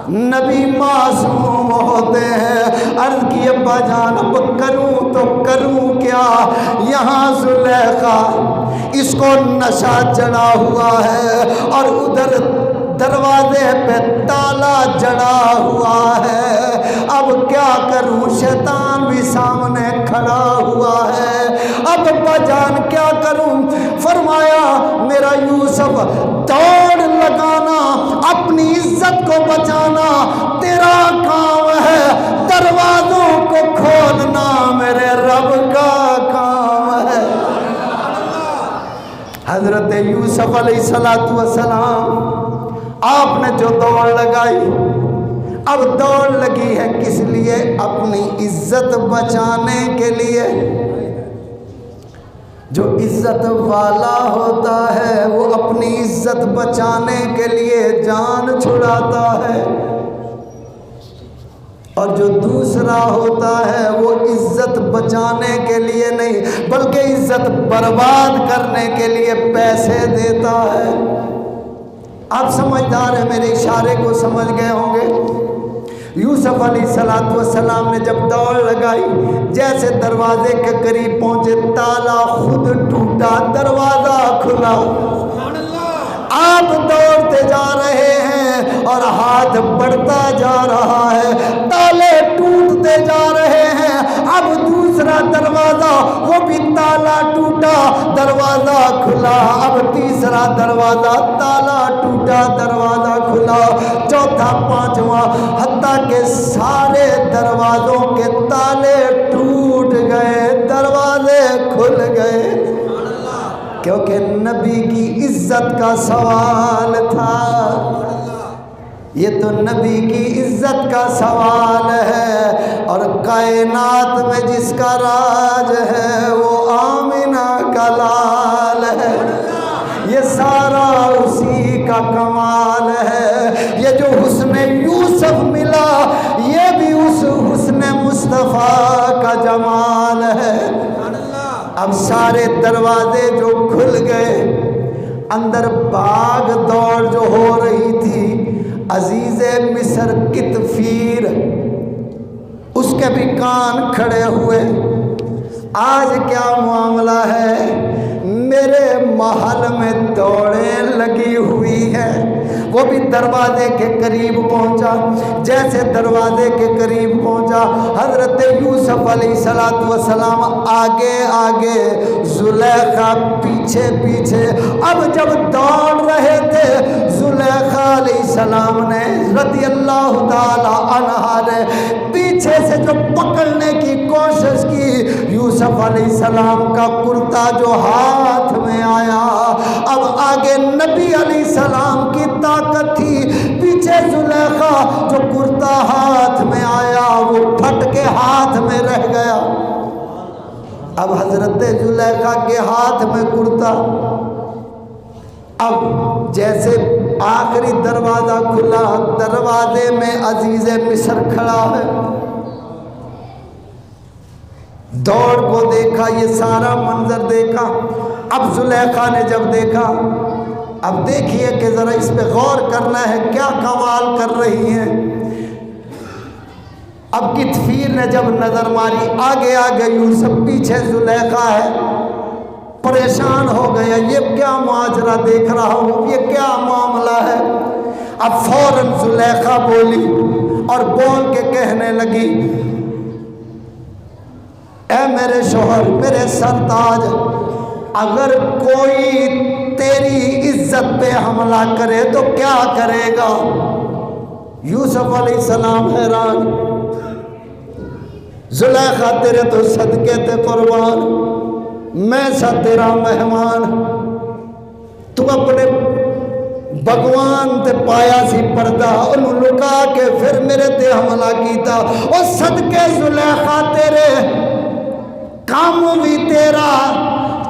نبی معصوم ہوتے ہیں۔ عرض کی ابا جان اب کروں تو کروں کیا؟ یہاں زلیخا اس کو نشہ چڑھا ہوا ہے اور ادھر دروازے پہ تالا جڑا ہوا ہے، اب کیا کروں؟ شیطان بھی سامنے کھڑا ہوا ہے، اب ابا جان کیا کروں؟ فرمایا میرا یوسف دوڑ لگانا، اپنی عزت کو بچانا تیرا کام ہے، دروازوں کو کھولنا میرے رب کا کام ہے۔ حضرت یوسف علیہ السلام آپ نے جو دوڑ لگائی، اب دوڑ لگی ہے کس لیے؟ اپنی عزت بچانے کے لیے۔ جو عزت والا ہوتا ہے وہ اپنی عزت بچانے کے لیے جان چھڑاتا ہے، اور جو دوسرا ہوتا ہے وہ عزت بچانے کے لیے نہیں بلکہ عزت برباد کرنے کے لیے پیسے دیتا ہے۔ آپ سمجھدار ہیں، میرے اشارے کو سمجھ گئے ہوں گے۔ یوسف علیہ السلام نے جب دوڑ لگائی، جیسے دروازے کے قریب پہنچے تالا خود ٹوٹا، دروازہ کھلا۔ آپ دوڑتے جا رہے ہیں اور ہاتھ بڑھتا جا رہا ہے، تالے ٹوٹتے جا رہے ہیں، اب دوسرا دروازہ وہ بھی تالا ٹوٹا، دروازہ کھلا، اب تیسرا دروازہ تالا ٹوٹا، دروازہ کھلا، چوتھا، پانچواں، حتیٰ کہ سارے دروازوں کے تالے ٹوٹ گئے، دروازے کھل گئے، کیونکہ نبی کی عزت کا سوال تھا۔ یہ تو نبی کی عزت کا سوال ہے، اور کائنات میں جس کا راج ہے وہ آمنہ کا لال ہے، یہ سارا اسی کا کمال ہے۔ یہ جو حسن یوسف ملا یہ بھی اس حسن مصطفیٰ کا جمال ہے۔ اب سارے دروازے جو کھل گئے، اندر بھاگ دوڑ جو ہو رہی تھی، عزیز مصر کتفیر اس کے بھی کان کھڑے ہوئے۔ آج کیا معاملہ ہے؟ میرے محل میں دوڑیں لگی ہوئی ہے۔ وہ بھی دروازے کے قریب پہنچا، جیسے دروازے کے قریب پہنچا حضرت یوسف علیہ السلام آگے آگے، زلیخا پیچھے پیچھے۔ اب جب دوڑ رہے تھے زلیخا علیہ السلام نے رضی اللہ تعالی عنہا نے پیچھے سے جو پکڑنے کی کوشش کی، یوسف علیہ السلام کا کرتا جو ہاتھ میں آیا، اب آگے نبی علیہ السلام کی طاقت تھی، پیچھے زلیخا جو کرتا ہاتھ میں آیا وہ پھٹ کے ہاتھ میں رہ گیا۔ اب حضرت زلیخا کے ہاتھ میں کرتا، اب جیسے آخری دروازہ کھلا، دروازے میں عزیز مصر کھڑا ہے، دوڑ کو دیکھا، یہ سارا منظر دیکھا۔ اب زلیخا نے جب دیکھا، اب دیکھیے کہ ذرا اس پہ غور کرنا ہے، کیا کمال کر رہی ہیں۔ اب کتفیر نے جب نظر ماری، آگے آگے یوسف، پیچھے زلیخا ہے، پریشان ہو گیا، یہ کیا ماجرا دیکھ رہا ہوں، یہ کیا معاملہ ہے۔ اب فوراً زلیخا بولی اور بول کے کہنے لگی، اے میرے شوہر، میرے سرتاج، اگر کوئی تیری عزت پہ حملہ کرے تو کیا کرے گا؟ یوسف علیہ السلام حیران، زلیخا تیرے تو صدقے تے قربان، میں سا تیرا مہمان، تو اپنے بھگوان تے پایا سی پردہ انہوں لکا کے پھر میرے تے حملہ کیتا، اور صدقے زلیخا تیرے، کام بھی تیرا،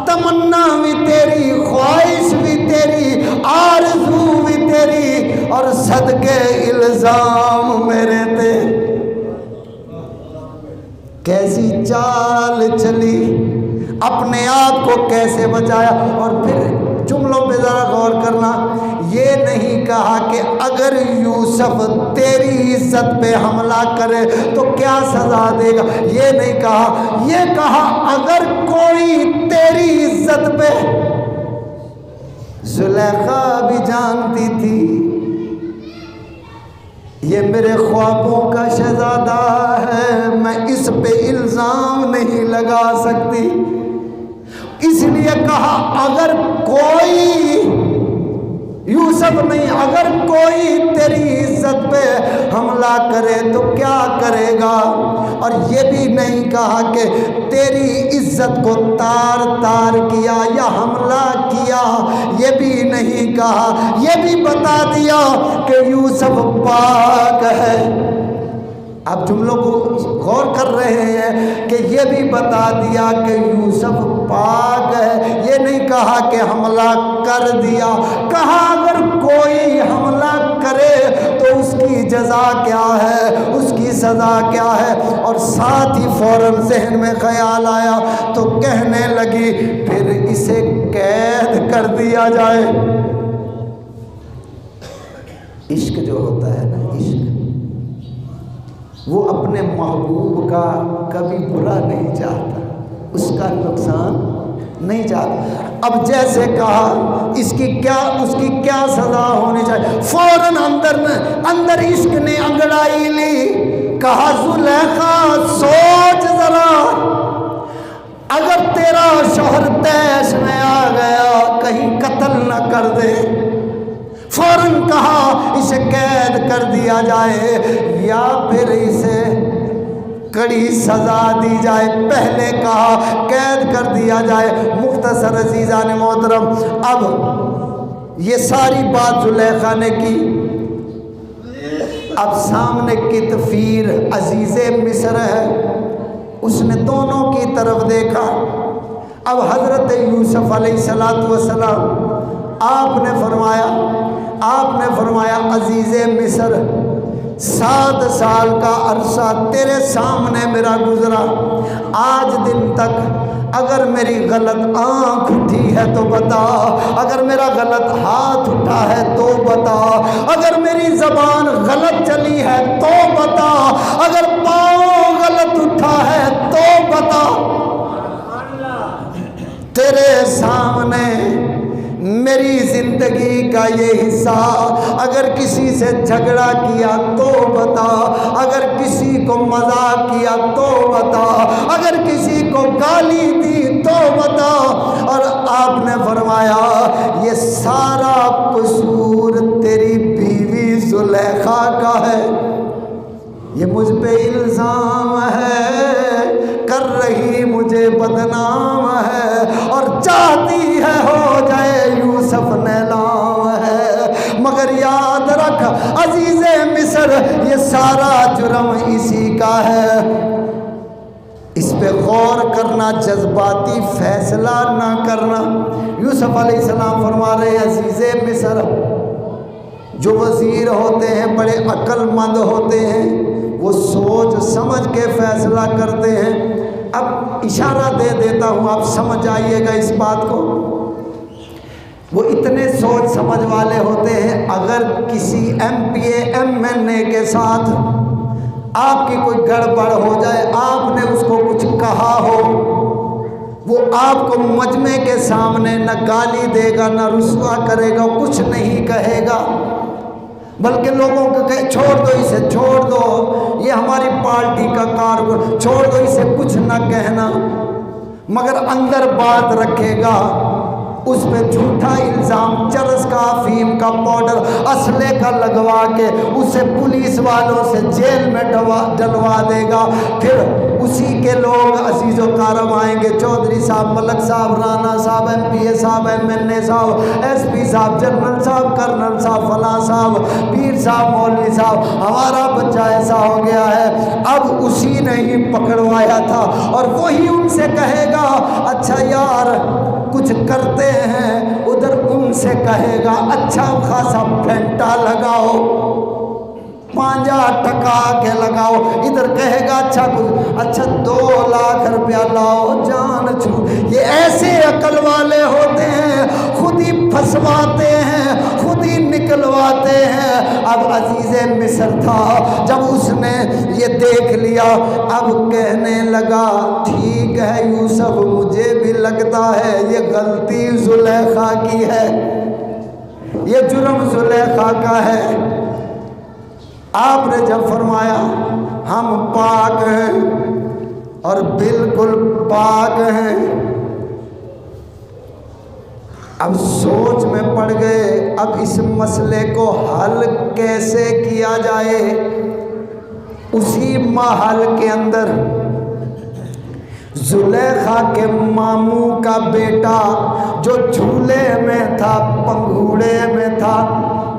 تمنا بھی تیری، خواہش بھی تیری، آرزو بھی تیری، اور صدقے الزام میرے تے۔ کیسی چال چلی، اپنے آپ کو کیسے بچایا۔ اور پھر جملوں پہ ذرا غور کرنا، یہ نہیں کہا کہ اگر یوسف تیری عزت پہ حملہ کرے تو کیا سزا دے گا، یہ نہیں کہا، یہ کہا اگر کوئی تیری عزت پہ۔ زلیخا بھی جانتی تھی یہ میرے خوابوں کا شہزادہ ہے، میں اس پہ الزام نہیں لگا سکتی، اس لیے کہا اگر کوئی، یوسف نہیں، اگر کوئی تیری عزت پہ حملہ کرے تو کیا کرے گا۔ اور یہ بھی نہیں کہا کہ تیری عزت کو تار تار کیا یا حملہ کیا، یہ بھی نہیں کہا، یہ بھی بتا دیا کہ یوسف پاک ہے۔ آپ جملوں کو غور کر رہے ہیں کہ یہ بھی بتا دیا کہ یوسف پاک ہے، یہ نہیں کہا کہ حملہ کر دیا، کہا اگر کوئی حملہ کرے تو اس کی جزا کیا ہے، اس کی سزا کیا ہے۔ اور ساتھ ہی فوراً ذہن میں خیال آیا تو کہنے لگی پھر اسے قید کر دیا جائے۔ عشق جو ہوتا ہے نا، عشق وہ اپنے محبوب کا کبھی برا نہیں چاہتا، اس کا نقصان نہیں چاہتا۔ اب جیسے کہا اس کی کیا سزا ہونی چاہیے، فوراً اندر عشق نے انگڑائی لی، کہا زلیخا سوچ ذرا، اگر تیرا شوہر طیش میں آ گیا کہیں قتل نہ کر دے، فوراً کہا اسے قید کر دیا جائے یا پھر اسے کڑی سزا دی جائے۔ پہلے کہا قید کر دیا جائے۔ مختصر عزیزان محترم، اب یہ ساری بات زلیخا نے کی، اب سامنے کتفیر عزیز مصر ہے، اس نے دونوں کی طرف دیکھا۔ اب حضرت یوسف علیہ السلام آپ نے فرمایا عزیز مصر، 7 سال کا عرصہ تیرے سامنے میرا گزرا، آج دن تک اگر میری غلط آنکھ اٹھی ہے تو بتا، اگر میرا غلط ہاتھ اٹھا ہے تو بتا، اگر میری زبان غلط چلی ہے تو بتا، اگر پاؤں غلط اٹھا ہے تو بتا۔ تیرے سامنے میری زندگی کا یہ حصہ، اگر کسی سے جھگڑا کیا تو بتا، اگر کسی کو مذاق کیا تو بتا، اگر کسی کو گالی دی تو بتا۔ اور آپ نے فرمایا یہ سارا قصور تیری بیوی زلیخا کا ہے، یہ مجھ پہ الزام ہے، کر رہی مجھے بدنام ہے، اور چاہتی ہے ہو جائے یوسف نیلام ہے۔ مگر یاد رکھ عزیز مصر، یہ سارا جرم اسی کا ہے۔ اس پہ غور کرنا، جذباتی فیصلہ نہ کرنا۔ یوسف علیہ السلام فرما رہے عزیز مصر، جو وزیر ہوتے ہیں بڑے عقل مند ہوتے ہیں، وہ سوچ سمجھ کے فیصلہ کرتے ہیں۔ اب اشارہ دے دیتا ہوں، آپ سمجھ آئیے گا اس بات کو۔ وہ اتنے سوچ سمجھ والے ہوتے ہیں، اگر کسی MPA کے ساتھ آپ کی کوئی گڑبڑ ہو جائے، آپ نے اس کو کچھ کہا ہو، وہ آپ کو مجمع کے سامنے نہ گالی دے گا، نہ رسوا کرے گا، کچھ نہیں کہے گا، بلکہ لوگوں کو کہے چھوڑ دو اسے، چھوڑ دو، یہ ہماری پارٹی کا کارکن، چھوڑ دو اسے، کچھ نہ کہنا۔ مگر اندر بات رکھے گا اس پہ جھوٹا الزام چرس کا افیم کا پاؤڈر اسلحے کا لگوا کے اسے پولیس والوں سے جیل میں ڈلوا دے گا. پھر اسی کے لوگ عزیز و کارم آئیں گے, چودھری صاحب, ملک صاحب, رانا صاحب, MP صاحب, MNA صاحب, SP صاحب, جنرل صاحب, کرنل صاحب, فلاں صاحب, پیر صاحب, مولوی صاحب, ہمارا بچہ ایسا ہو گیا ہے. اب اسی نے ہی پکڑوایا تھا اور وہی ان سے کہے گا اچھا یار کچھ کرتے ہیں, ادھر ان سے کہے گا اچھا خاصا پھینٹا لگاؤ, پانجا ٹکا کے لگاؤ, ادھر کہے گا اچھا 2 لاکھ روپیہ لاؤ, جان چھو. یہ ایسے عقل والے ہوتے ہیں, خود ہی پھنسواتے ہیں, خود ہی نکلواتے ہیں. اب عزیز مصر تھا, جب اس نے یہ دیکھ لیا اب کہنے لگا ٹھیک ہے یوسف, مجھے بھی لگتا ہے یہ غلطی زلیخا کی ہے, یہ جرم زلیخا کا ہے. آپ نے جب فرمایا ہم پاک ہیں اور بالکل پاک ہیں, اب سوچ میں پڑ گئے اب اس مسئلے کو حل کیسے کیا جائے. اسی محل کے اندر زلیخا کے ماموں کا بیٹا جو جھولے میں تھا, پنگھوڑے میں تھا,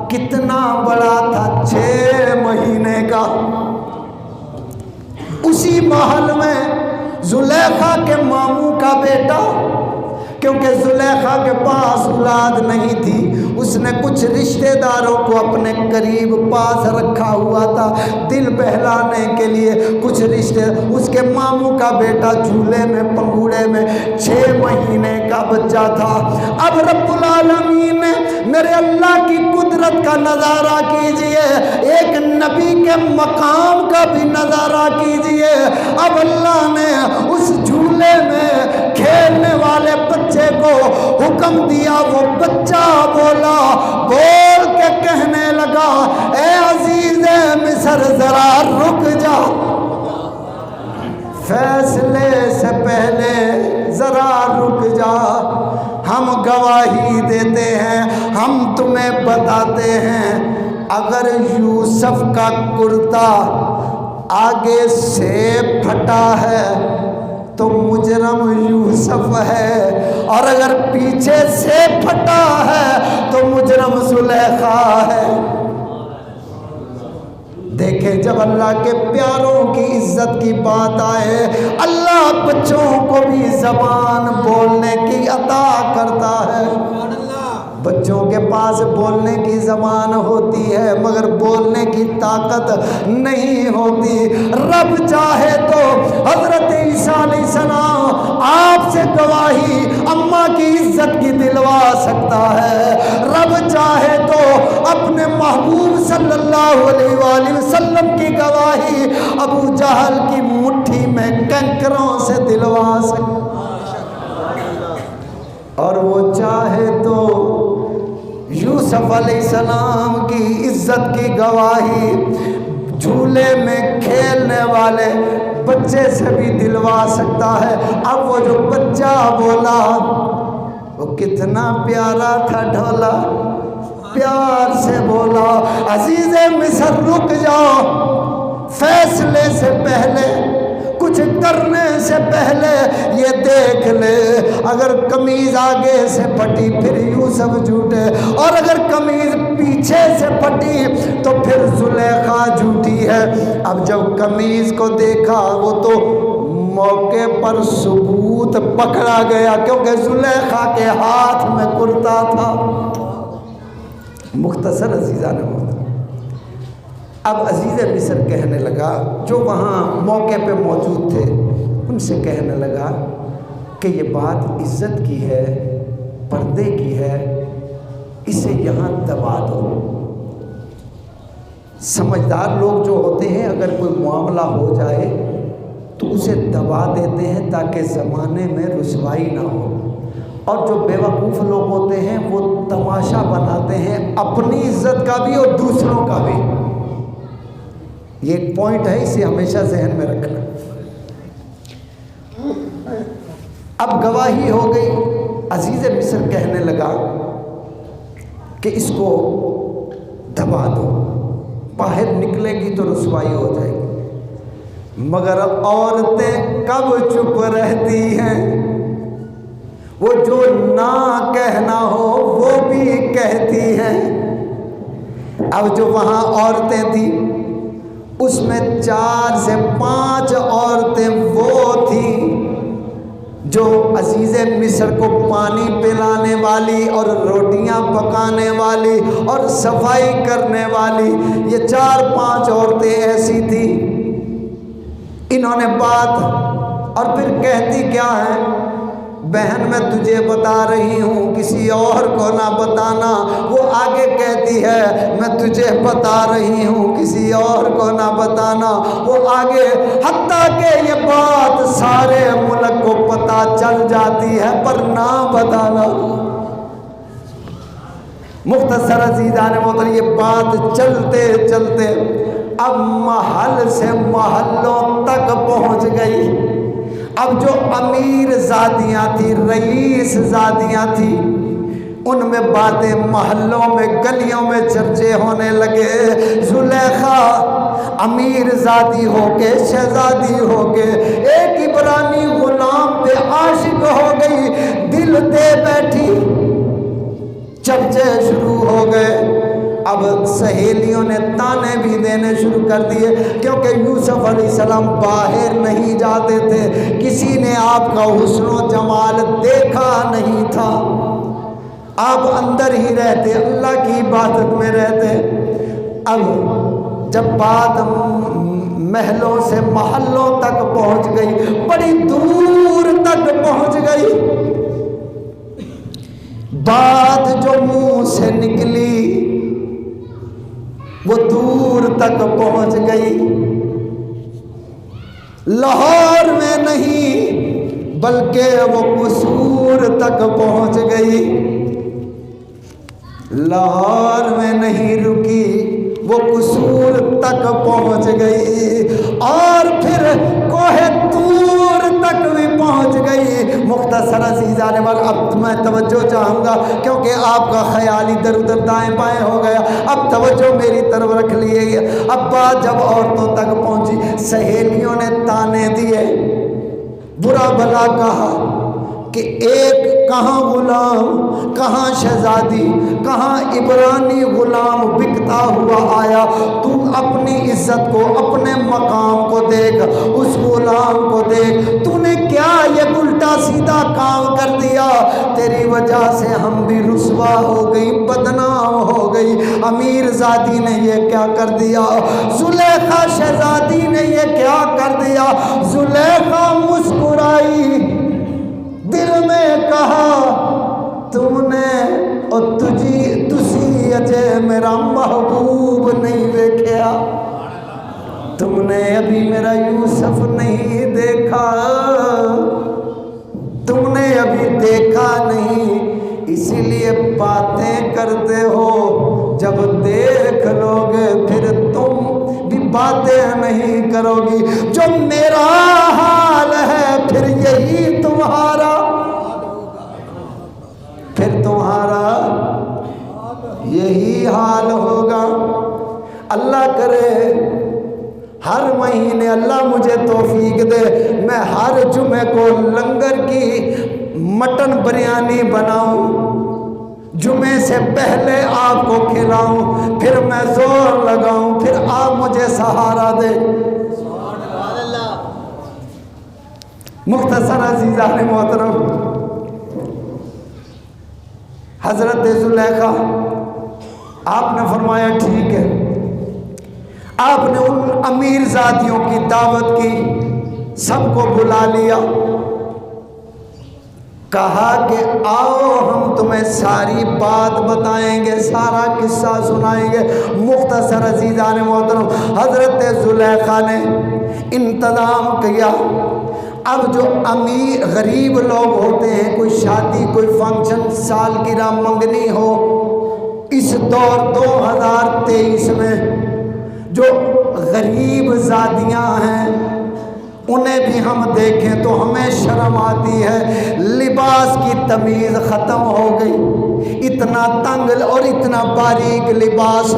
کتنا بڑا تھا, 6 مہینے کا. اسی محل میں زلیخا کے ماموں کا بیٹا, کیونکہ زلیخا کے پاس اولاد نہیں تھی, اس نے کچھ رشتہ داروں کو اپنے قریب پاس رکھا ہوا تھا دل بہلانے کے لیے. کچھ رشتے, اس کے ماموں کا بیٹا جھولے میں, پنگوڑے میں, 6 مہینے کا بچہ تھا. اب رب العالمین نے میرے اللہ کی قدرت کا نظارہ کیجئے, ایک نبی کے مقام کا بھی نظارہ کیجئے. اب اللہ نے اس جھولے میں کھیلنے والے بچے کو حکم دیا, وہ بچہ بول کے کہنے لگا اے عزیز مصر ذرا رک جا, فیصلے سے پہلے ذرا رک جا, ہم گواہی دیتے ہیں, ہم تمہیں بتاتے ہیں اگر یوسف کا کرتا آگے سے پھٹا ہے تو مجرم یوسف ہے, اور اگر پیچھے سے پھٹا ہے تو مجرم زلیخا ہے. دیکھیں جب اللہ کے پیاروں کی عزت کی بات آئے, اللہ بچوں کو بھی زبان بولنے کی عطا کرتا ہے. بچوں کے پاس بولنے کی زبان ہوتی ہے مگر بولنے کی طاقت نہیں ہوتی. رب چاہے تو حضرت عیسیٰ علیہ السلام آپ سے گواہی اماں کی عزت کی دلوا سکتا ہے. رب چاہے تو اپنے محبوب صلی اللہ علیہ وآلہ وسلم کی گواہی ابو جہل کی مٹھی میں کنکروں سے دلوا سکتا, اور وہ چاہے تو یوسف علیہ السلام کی عزت کی گواہی جھولے میں کھیلنے والے بچے سے بھی دلوا سکتا ہے. اب وہ جو بچہ بولا وہ کتنا پیارا تھا, ڈھولا پیار سے بولا عزیز مصر رک جاؤ, فیصلے سے پہلے, کچھ کرنے سے پہلے یہ دیکھ لے, اگر قمیض آگے سے پھٹی پھر یوسف جھوٹے, اور اگر قمیض پیچھے سے پھٹی تو پھر زلیخا جھوٹی ہے. اب جب قمیض کو دیکھا وہ تو موقع پر ثبوت پکڑا گیا کیونکہ زلیخا کے ہاتھ میں کرتا تھا. مختصر عزیزان محترم, اب عزیز مصر کہنے لگا, جو وہاں موقع پہ موجود تھے ان سے کہنے لگا کہ یہ بات عزت کی ہے, پردے کی ہے, اسے یہاں دبا دو. سمجھدار لوگ جو ہوتے ہیں اگر کوئی معاملہ ہو جائے تو اسے دبا دیتے ہیں تاکہ زمانے میں رسوائی نہ ہو, اور جو بیوقوف لوگ ہوتے ہیں وہ تماشا بناتے ہیں اپنی عزت کا بھی اور دوسروں کا بھی. یہ ایک پوائنٹ ہے, اسے ہمیشہ ذہن میں رکھنا. اب گواہی ہو گئی, عزیز مصر کہنے لگا کہ اس کو دبا دو، باہر نکلے گی تو رسوائی ہو جائے گی۔ مگر عورتیں کب چپ رہتی ہیں، وہ جو نہ کہنا ہو وہ بھی کہتی ہیں۔ اب جو وہاں عورتیں تھیں اس میں 4 سے 5 عورتیں وہ تھیں جو عزیز مصر کو پانی پلانے والی اور روٹیاں پکانے والی اور صفائی کرنے والی، یہ 4-5 عورتیں ایسی تھیں۔ انہوں نے بات اور پھر کہتی کیا ہے، بہن میں تجھے بتا رہی ہوں کسی اور کو نہ بتانا۔ وہ آگے کہتی ہے میں تجھے بتا رہی ہوں کسی اور کو نہ بتانا۔ وہ آگے حتیٰ کہ یہ بات سارے ملک کو پتہ چل جاتی ہے پر نہ بتانا۔ مختصر عزیزان محترم، یہ بات چلتے چلتے اب محل سے محلوں تک پہنچ گئی۔ اب جو امیر زادیاں تھی، رئیس زادیاں تھی، ان میں باتیں محلوں میں گلیوں میں چرچے ہونے لگے۔ زلیخا امیر زادی ہو کے، شہزادی ہو کے، ایک عبرانی غلام پہ عاشق ہو گئی، دل دے بیٹھی، چرچے شروع ہو گئے۔ اب سہیلیوں نے تانے بھی دینے شروع کر دیے، کیونکہ یوسف علیہ السلام باہر نہیں جاتے تھے، کسی نے آپ کا حسن و جمال دیکھا نہیں تھا، آپ اندر ہی رہتے، اللہ کی عبادت میں رہتے۔ اب جب بات محلوں سے محلوں تک پہنچ گئی، بڑی دور تک پہنچ گئی، بات جو منہ سے نکلی وہ دور تک پہنچ گئی۔ لاہور میں نہیں بلکہ وہ قصور تک پہنچ گئی۔ لاہور میں نہیں رکی، وہ قصور تک پہنچ گئی، اور پھر کوہ طور تک بھی پہنچ گئی۔ مختصر عزیزان محترم، اب میں توجہ چاہوں گا کیونکہ آپ کا خیال ادھر ادھر دائیں بائیں ہو گیا، اب توجہ میری طرف رکھ لیے۔ اب بات جب عورتوں تک پہنچی، سہیلیوں نے تانے دیے، برا بھلا کہا کہ ایک کہاں غلام، کہاں شہزادی، کہاں عبرانی غلام بکتا ہوا آیا، تو اپنی عزت کو، اپنے مقام کو دیکھ، اس غلام کو دیکھ، تو نے کیا یہ الٹا سیدھا کام کر دیا، تیری وجہ سے ہم بھی رسوا ہو گئی، بدنام ہو گئی۔ امیر زادی نے یہ کیا کر دیا، زلیخا شہزادی نے یہ کیا کر دیا۔ زلیخا مسکرائی، دل میں کہا تم نے اور تسی اجے میرا محبوب نہیں دیکھا، تم نے ابھی میرا یوسف نہیں دیکھا، تم نے ابھی دیکھا نہیں، اسی لیے باتیں کرتے ہو، جب دیکھ لو گے پھر تم بھی باتیں نہیں کرو گی۔ جو میرا حال ہے پھر یہی تمہارا، پھر تمہارا یہی حال ہوگا۔ اللہ کرے ہر مہینے اللہ مجھے توفیق دے، میں ہر جمعے کو لنگر کی مٹن بریانی بناؤں، جمعے سے پہلے آپ کو کھلاؤں، پھر میں زور لگاؤں، پھر آپ مجھے سہارا دیں۔ مختصر عزیزان محترم، حضرت زلیخا آپ نے فرمایا ٹھیک ہے، آپ نے ان امیر زادیوں کی دعوت کی، سب کو بلا لیا، کہا کہ آؤ ہم تمہیں ساری بات بتائیں گے، سارا قصہ سنائیں گے۔ مختصر عزیزان محترم، حضرت زلیخا نے انتظام کیا۔ اب جو امیر غریب لوگ ہوتے ہیں، کوئی شادی، کوئی فنکشن، سالگرہ، منگنی ہو، اس دور 2023 میں جو غریب زادیاں ہیں انہیں بھی ہم دیکھیں تو ہمیں شرم آتی ہے، لباس کی تمیز ختم ہو گئی، اتنا تنگ اور اتنا باریک لباس،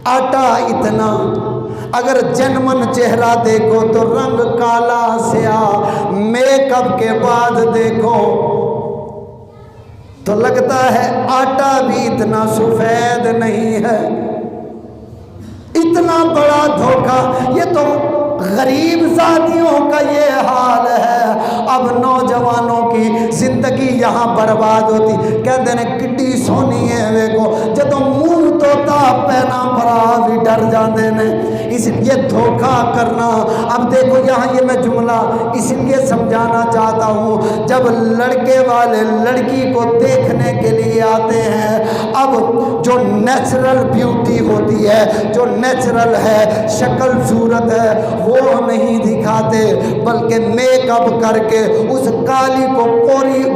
آٹا اتنا، اگر جنمن چہرہ دیکھو تو رنگ کالا سیاہ، میک اپ کے بعد دیکھو تو لگتا ہے آٹا بھی اتنا سفید نہیں ہے۔ اتنا بڑا دھوکہ، یہ تو غریب ذاتیوں کا یہ حال ہے۔ اب نوجوانوں کی زندگی یہاں برباد ہوتی، کہتے ہیں کڈی سونی ہے ویکو، جدوں منہ توتا پہنا بڑا بھی ڈر جاندے نے۔ اس لیے دھوکہ کرنا، اب دیکھو یہاں یہ میں جملہ اس لیے سمجھانا چاہتا ہوں، جب لڑکے والے لڑکی کو دیکھنے کے لیے آتے ہیں، اب جو نیچرل بیوٹی ہوتی ہے، جو نیچرل ہے، شکل صورت ہے، وہ نہیں دکھاتے، بلکہ میک اپ کر کے اس کالی کو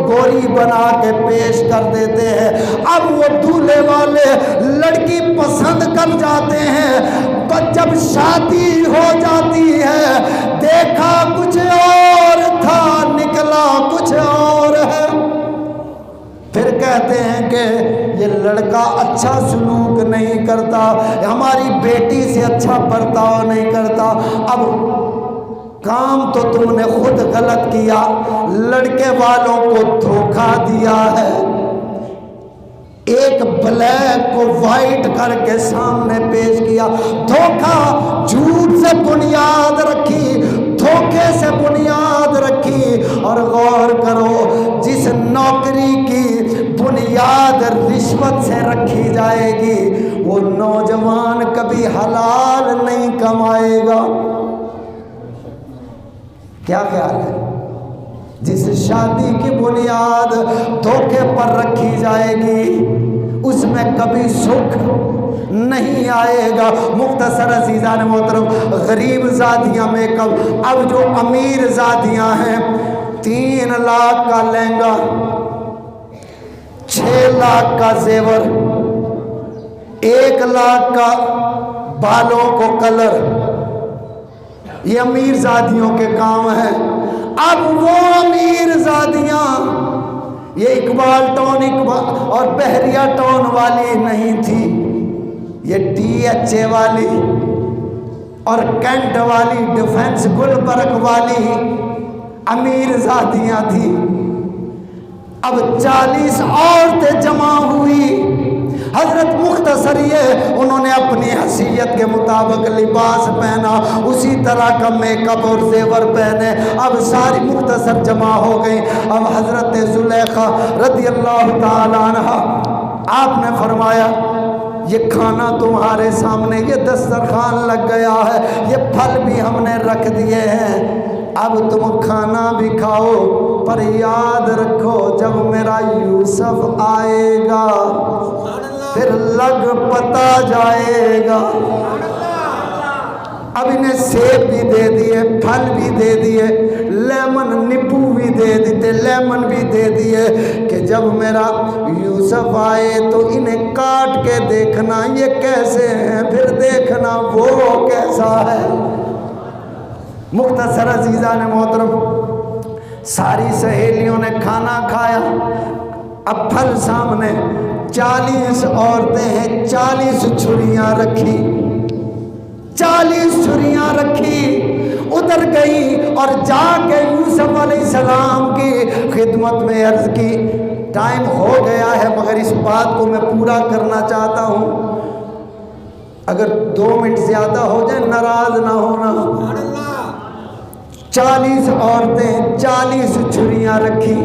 گوری بنا کے پیش کر دیتے ہیں۔ اب وہ دولہے والے لڑکی پسند کر جاتے ہیں، تو جب شادی ہو جاتی ہے دیکھا کچھ اور تھا، نکلا کچھ اور ہے۔ پھر کہتے ہیں کہ یہ لڑکا اچھا سلوک نہیں کرتا، ہماری بیٹی سے اچھا برتاؤ نہیں کرتا۔ اب کام تو تم نے خود غلط کیا، لڑکے والوں کو دھوکہ دیا ہے، ایک بلیک کو وائٹ کر کے سامنے پیش کیا، دھوکہ، جھوٹ سے بنیاد رکھی، دھوکے سے بنیاد رکھی۔ اور غور کرو، جس نوکری کی بنیاد رشوت سے رکھی جائے گی وہ نوجوان کبھی حلال نہیں کمائے گا۔ کیا خیال ہے؟ جس شادی کی بنیاد دھوکے پر رکھی جائے گی اس میں کبھی سکھ نہیں آئے گا۔ مختصر عزیزان محترم، غریب زادیاں میں کب، اب جو امیر زادیاں ہیں 3 لاکھ کا لہنگا، 6 لاکھ کا زیور، 1 لاکھ کا بالوں کو کلر، یہ امیر زادیوں کے کام ہیں۔ اب وہ امیر زادیاں یہ اقبال ٹون اور بحریہ ٹون والی نہیں تھی، یہ DHA والی اور کینٹ والی، ڈیفنس گلبرگ والی امیر زادیاں تھی۔ اب 40 عورتیں جمع ہوئی، حضرت مختصر یہ انہوں نے اپنی حیثیت کے مطابق لباس پہنا، اسی طرح کا میک اپ اور زیور پہنے، اب ساری مختصر جمع ہو گئی۔ اب حضرت زلیخا رضی اللہ تعالی عنہ، آپ نے فرمایا یہ کھانا تمہارے سامنے، یہ دسترخوان لگ گیا ہے، یہ پھل بھی ہم نے رکھ دیے ہیں، اب تم کھانا بھی کھاؤ، پر یاد رکھو جب میرا یوسف آئے گا پھر لگ پتا جائے گا۔ اب انہیں سیب بھی دے دیے، پھل بھی دے دیے، لیمن نیبو بھی دے دیتے، لیمن بھی دے دیے کہ جب میرا یوسف آئے تو انہیں کاٹ کے دیکھنا یہ کیسے ہیں، پھر دیکھنا وہ کیسا ہے۔ مختصر عزیزان محترم، ساری سہیلیوں نے کھانا کھایا، اب پھل سامنے، 40 عورتیں ہیں، 40 چھریاں رکھی، 40 چھریاں رکھی، ادھر گئی اور جا کے یوسف علیہ السلام کی خدمت میں عرض کی، ٹائم ہو گیا ہے مگر اس بات کو میں پورا کرنا چاہتا ہوں، اگر 2 منٹ زیادہ ہو جائے ناراض نہ ہونا۔ 40 عورتیں، 40 چھریاں رکھی،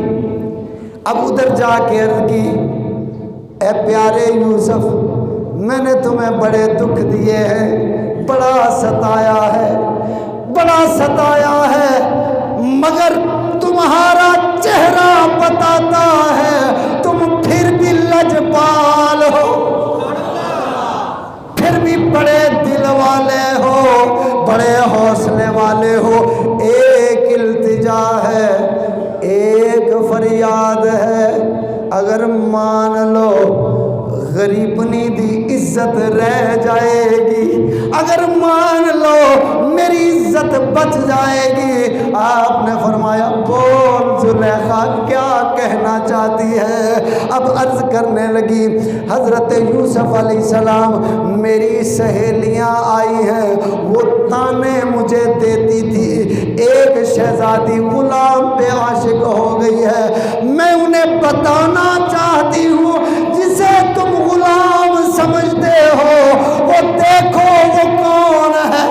اب ادھر جا کے عرض کی، اے پیارے یوسف، میں نے تمہیں بڑے دکھ دیے ہیں، بڑا ستایا ہے، بڑا ستایا ہے، مگر تمہارا چہرہ بتاتا ہے تم پھر بھی لجپال ہو، پھر بھی بڑے دل والے ہو، بڑے حوصلے والے ہو۔ ایک التجا ہے، ایک فریاد ہے، اگر مان لو غریبنی دی عزت رہ جائے گی، اگر مان لو میری عزت بچ جائے گی۔ آپ نے فرمایا بول زلیخا کیا کہنا چاہتی ہے؟ اب عرض کرنے لگی حضرت یوسف علیہ السلام میری سہیلیاں آئی ہیں، وہ تانے مجھے دیتی تھی، ایک شہزادی غلام پہ عاشق ہو گئی ہے، میں انہیں بتانا چاہتی ہوں جسے تم غلام سمجھتے ہو وہ دیکھو وہ کون ہے۔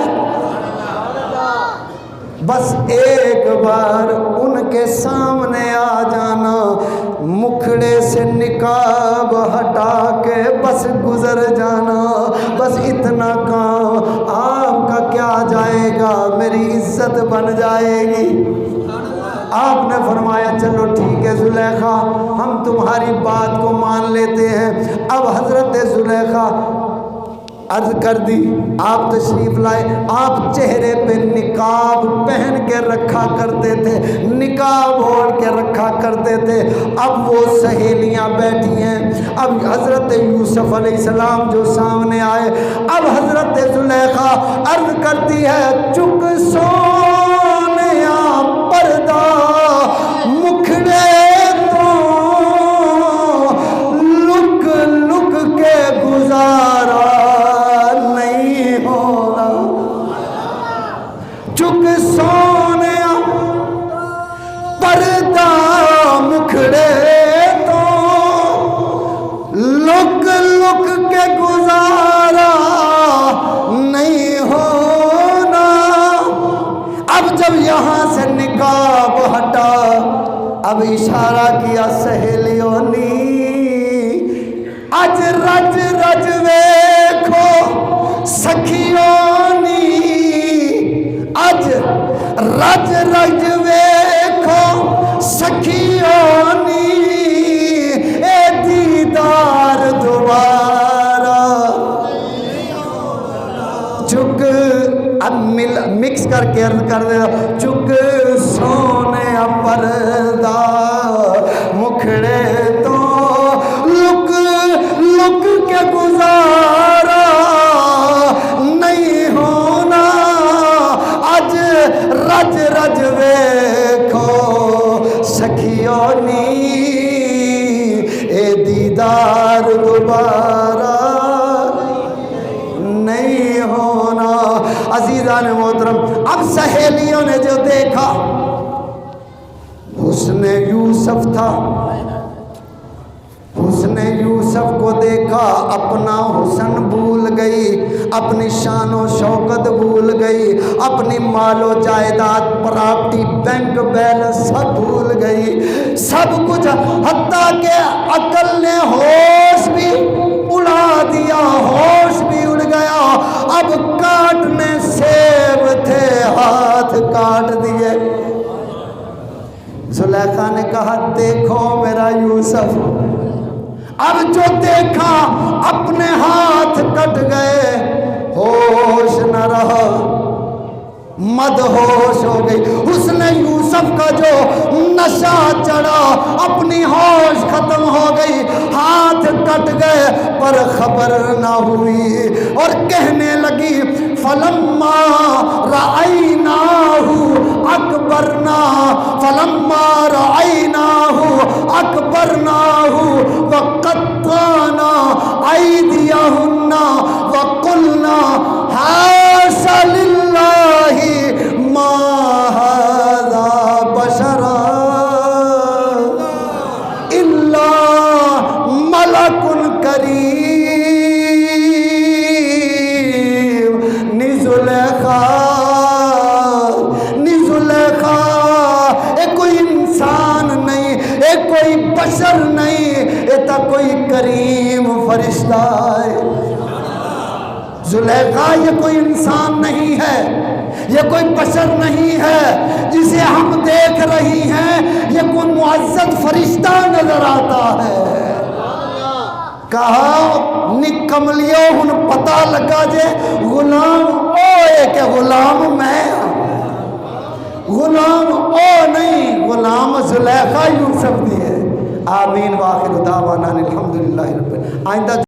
بس ایک بار ان کے سامنے آ جانا، مکھڑے سے نقاب ہٹا کے بس گزر جانا، بس اتنا کام آپ کا کیا جائے گا، میری عزت بن جائے گی۔ آپ نے فرمایا چلو ٹھیک ہے زلیخا، ہم تمہاری بات کو مان لیتے ہیں۔ اب حضرت زلیخا عرض کر دی، آپ تشریف لائے، آپ چہرے پہ نقاب پہن کے رکھا کرتے تھے، نقاب اوڑھ کے رکھا کرتے تھے۔ اب وہ سہیلیاں بیٹھی ہیں، اب حضرت یوسف علیہ السلام جو سامنے آئے، اب حضرت زلیخا عرض کرتی ہے چک سونیا پردہ مکھڑے تو لک لک کے گزارا نہیں ہونا، چک سونیا پردہ مکھڑے تو لک لک کے گزارا نہیں ہونا۔ اب جب یہاں سے نقاب ہٹا، اب اشارہ کیا سہیلیوں نے، اج رج رج ویکھو سکھیوں نی، اج رج رج ویکھو سکھیوں نی، اے دیدار دوبارہ چک، اب مکس کر کے عرض کر دے چک سونے پردہ مکھڑے تو لک لک کے گزارا نہیں ہونا، اج رج رج ویکھو سکھیوں نی، اے دیدار دوبارہ نہیں ہونا۔ عزیزان محترم، اب سہیلیوں نے جو دیکھا حسن یوسف تھا، حسن یوسف کو دیکھا، اپنا حسن بھول گئی، اپنی شان و شوکت بھول گئی، اپنی مال و جائیداد پراپرٹی بینک بیلنس سب بھول گئی، سب کچھ، حتیٰ کہ عقل نے ہوش بھی اڑا دیا، ہوش بھی اڑ گیا۔ اب کاٹنے سیب تھے، ہاتھ کاٹ دیے۔ زلیخا نے کہا دیکھو میرا یوسف، اب جو دیکھا اپنے ہاتھ کٹ گئے، ہوش نہ رہا، مدہوش ہو گئی، حسن یوسف کا جو نشہ چڑھا، اپنی ہوش ختم ہو گئی، ہاتھ کٹ گئے پر خبر نہ ہوئی، اور کہنے لگی فلما رأیناہ اکبرنا، فلما رأیناہ اکبرناہ وقطعنا ایدیہن وقلنا حاش للہ ما ھذا بشرا الا ملک کریم۔ زلیخا اے کوئی انسان نہیں، اے کوئی بشر نہیں، اے تا کوئی کریم فرشتہ ہے۔ زلیخا یہ کوئی انسان نہیں ہے، یہ کوئی بشر نہیں ہے جسے ہم دیکھ رہی ہیں، یہ کوئی معزز فرشتہ نظر آتا ہے۔ کہا نکملیو ہن پتہ لگا جے غلام اوے کہ غلام میں، غلام او نہیں، غلام زلیخا یوسف دی ہے۔ آمین، وآخر دعوانا الحمدللہ رب العالمین۔ آئندہ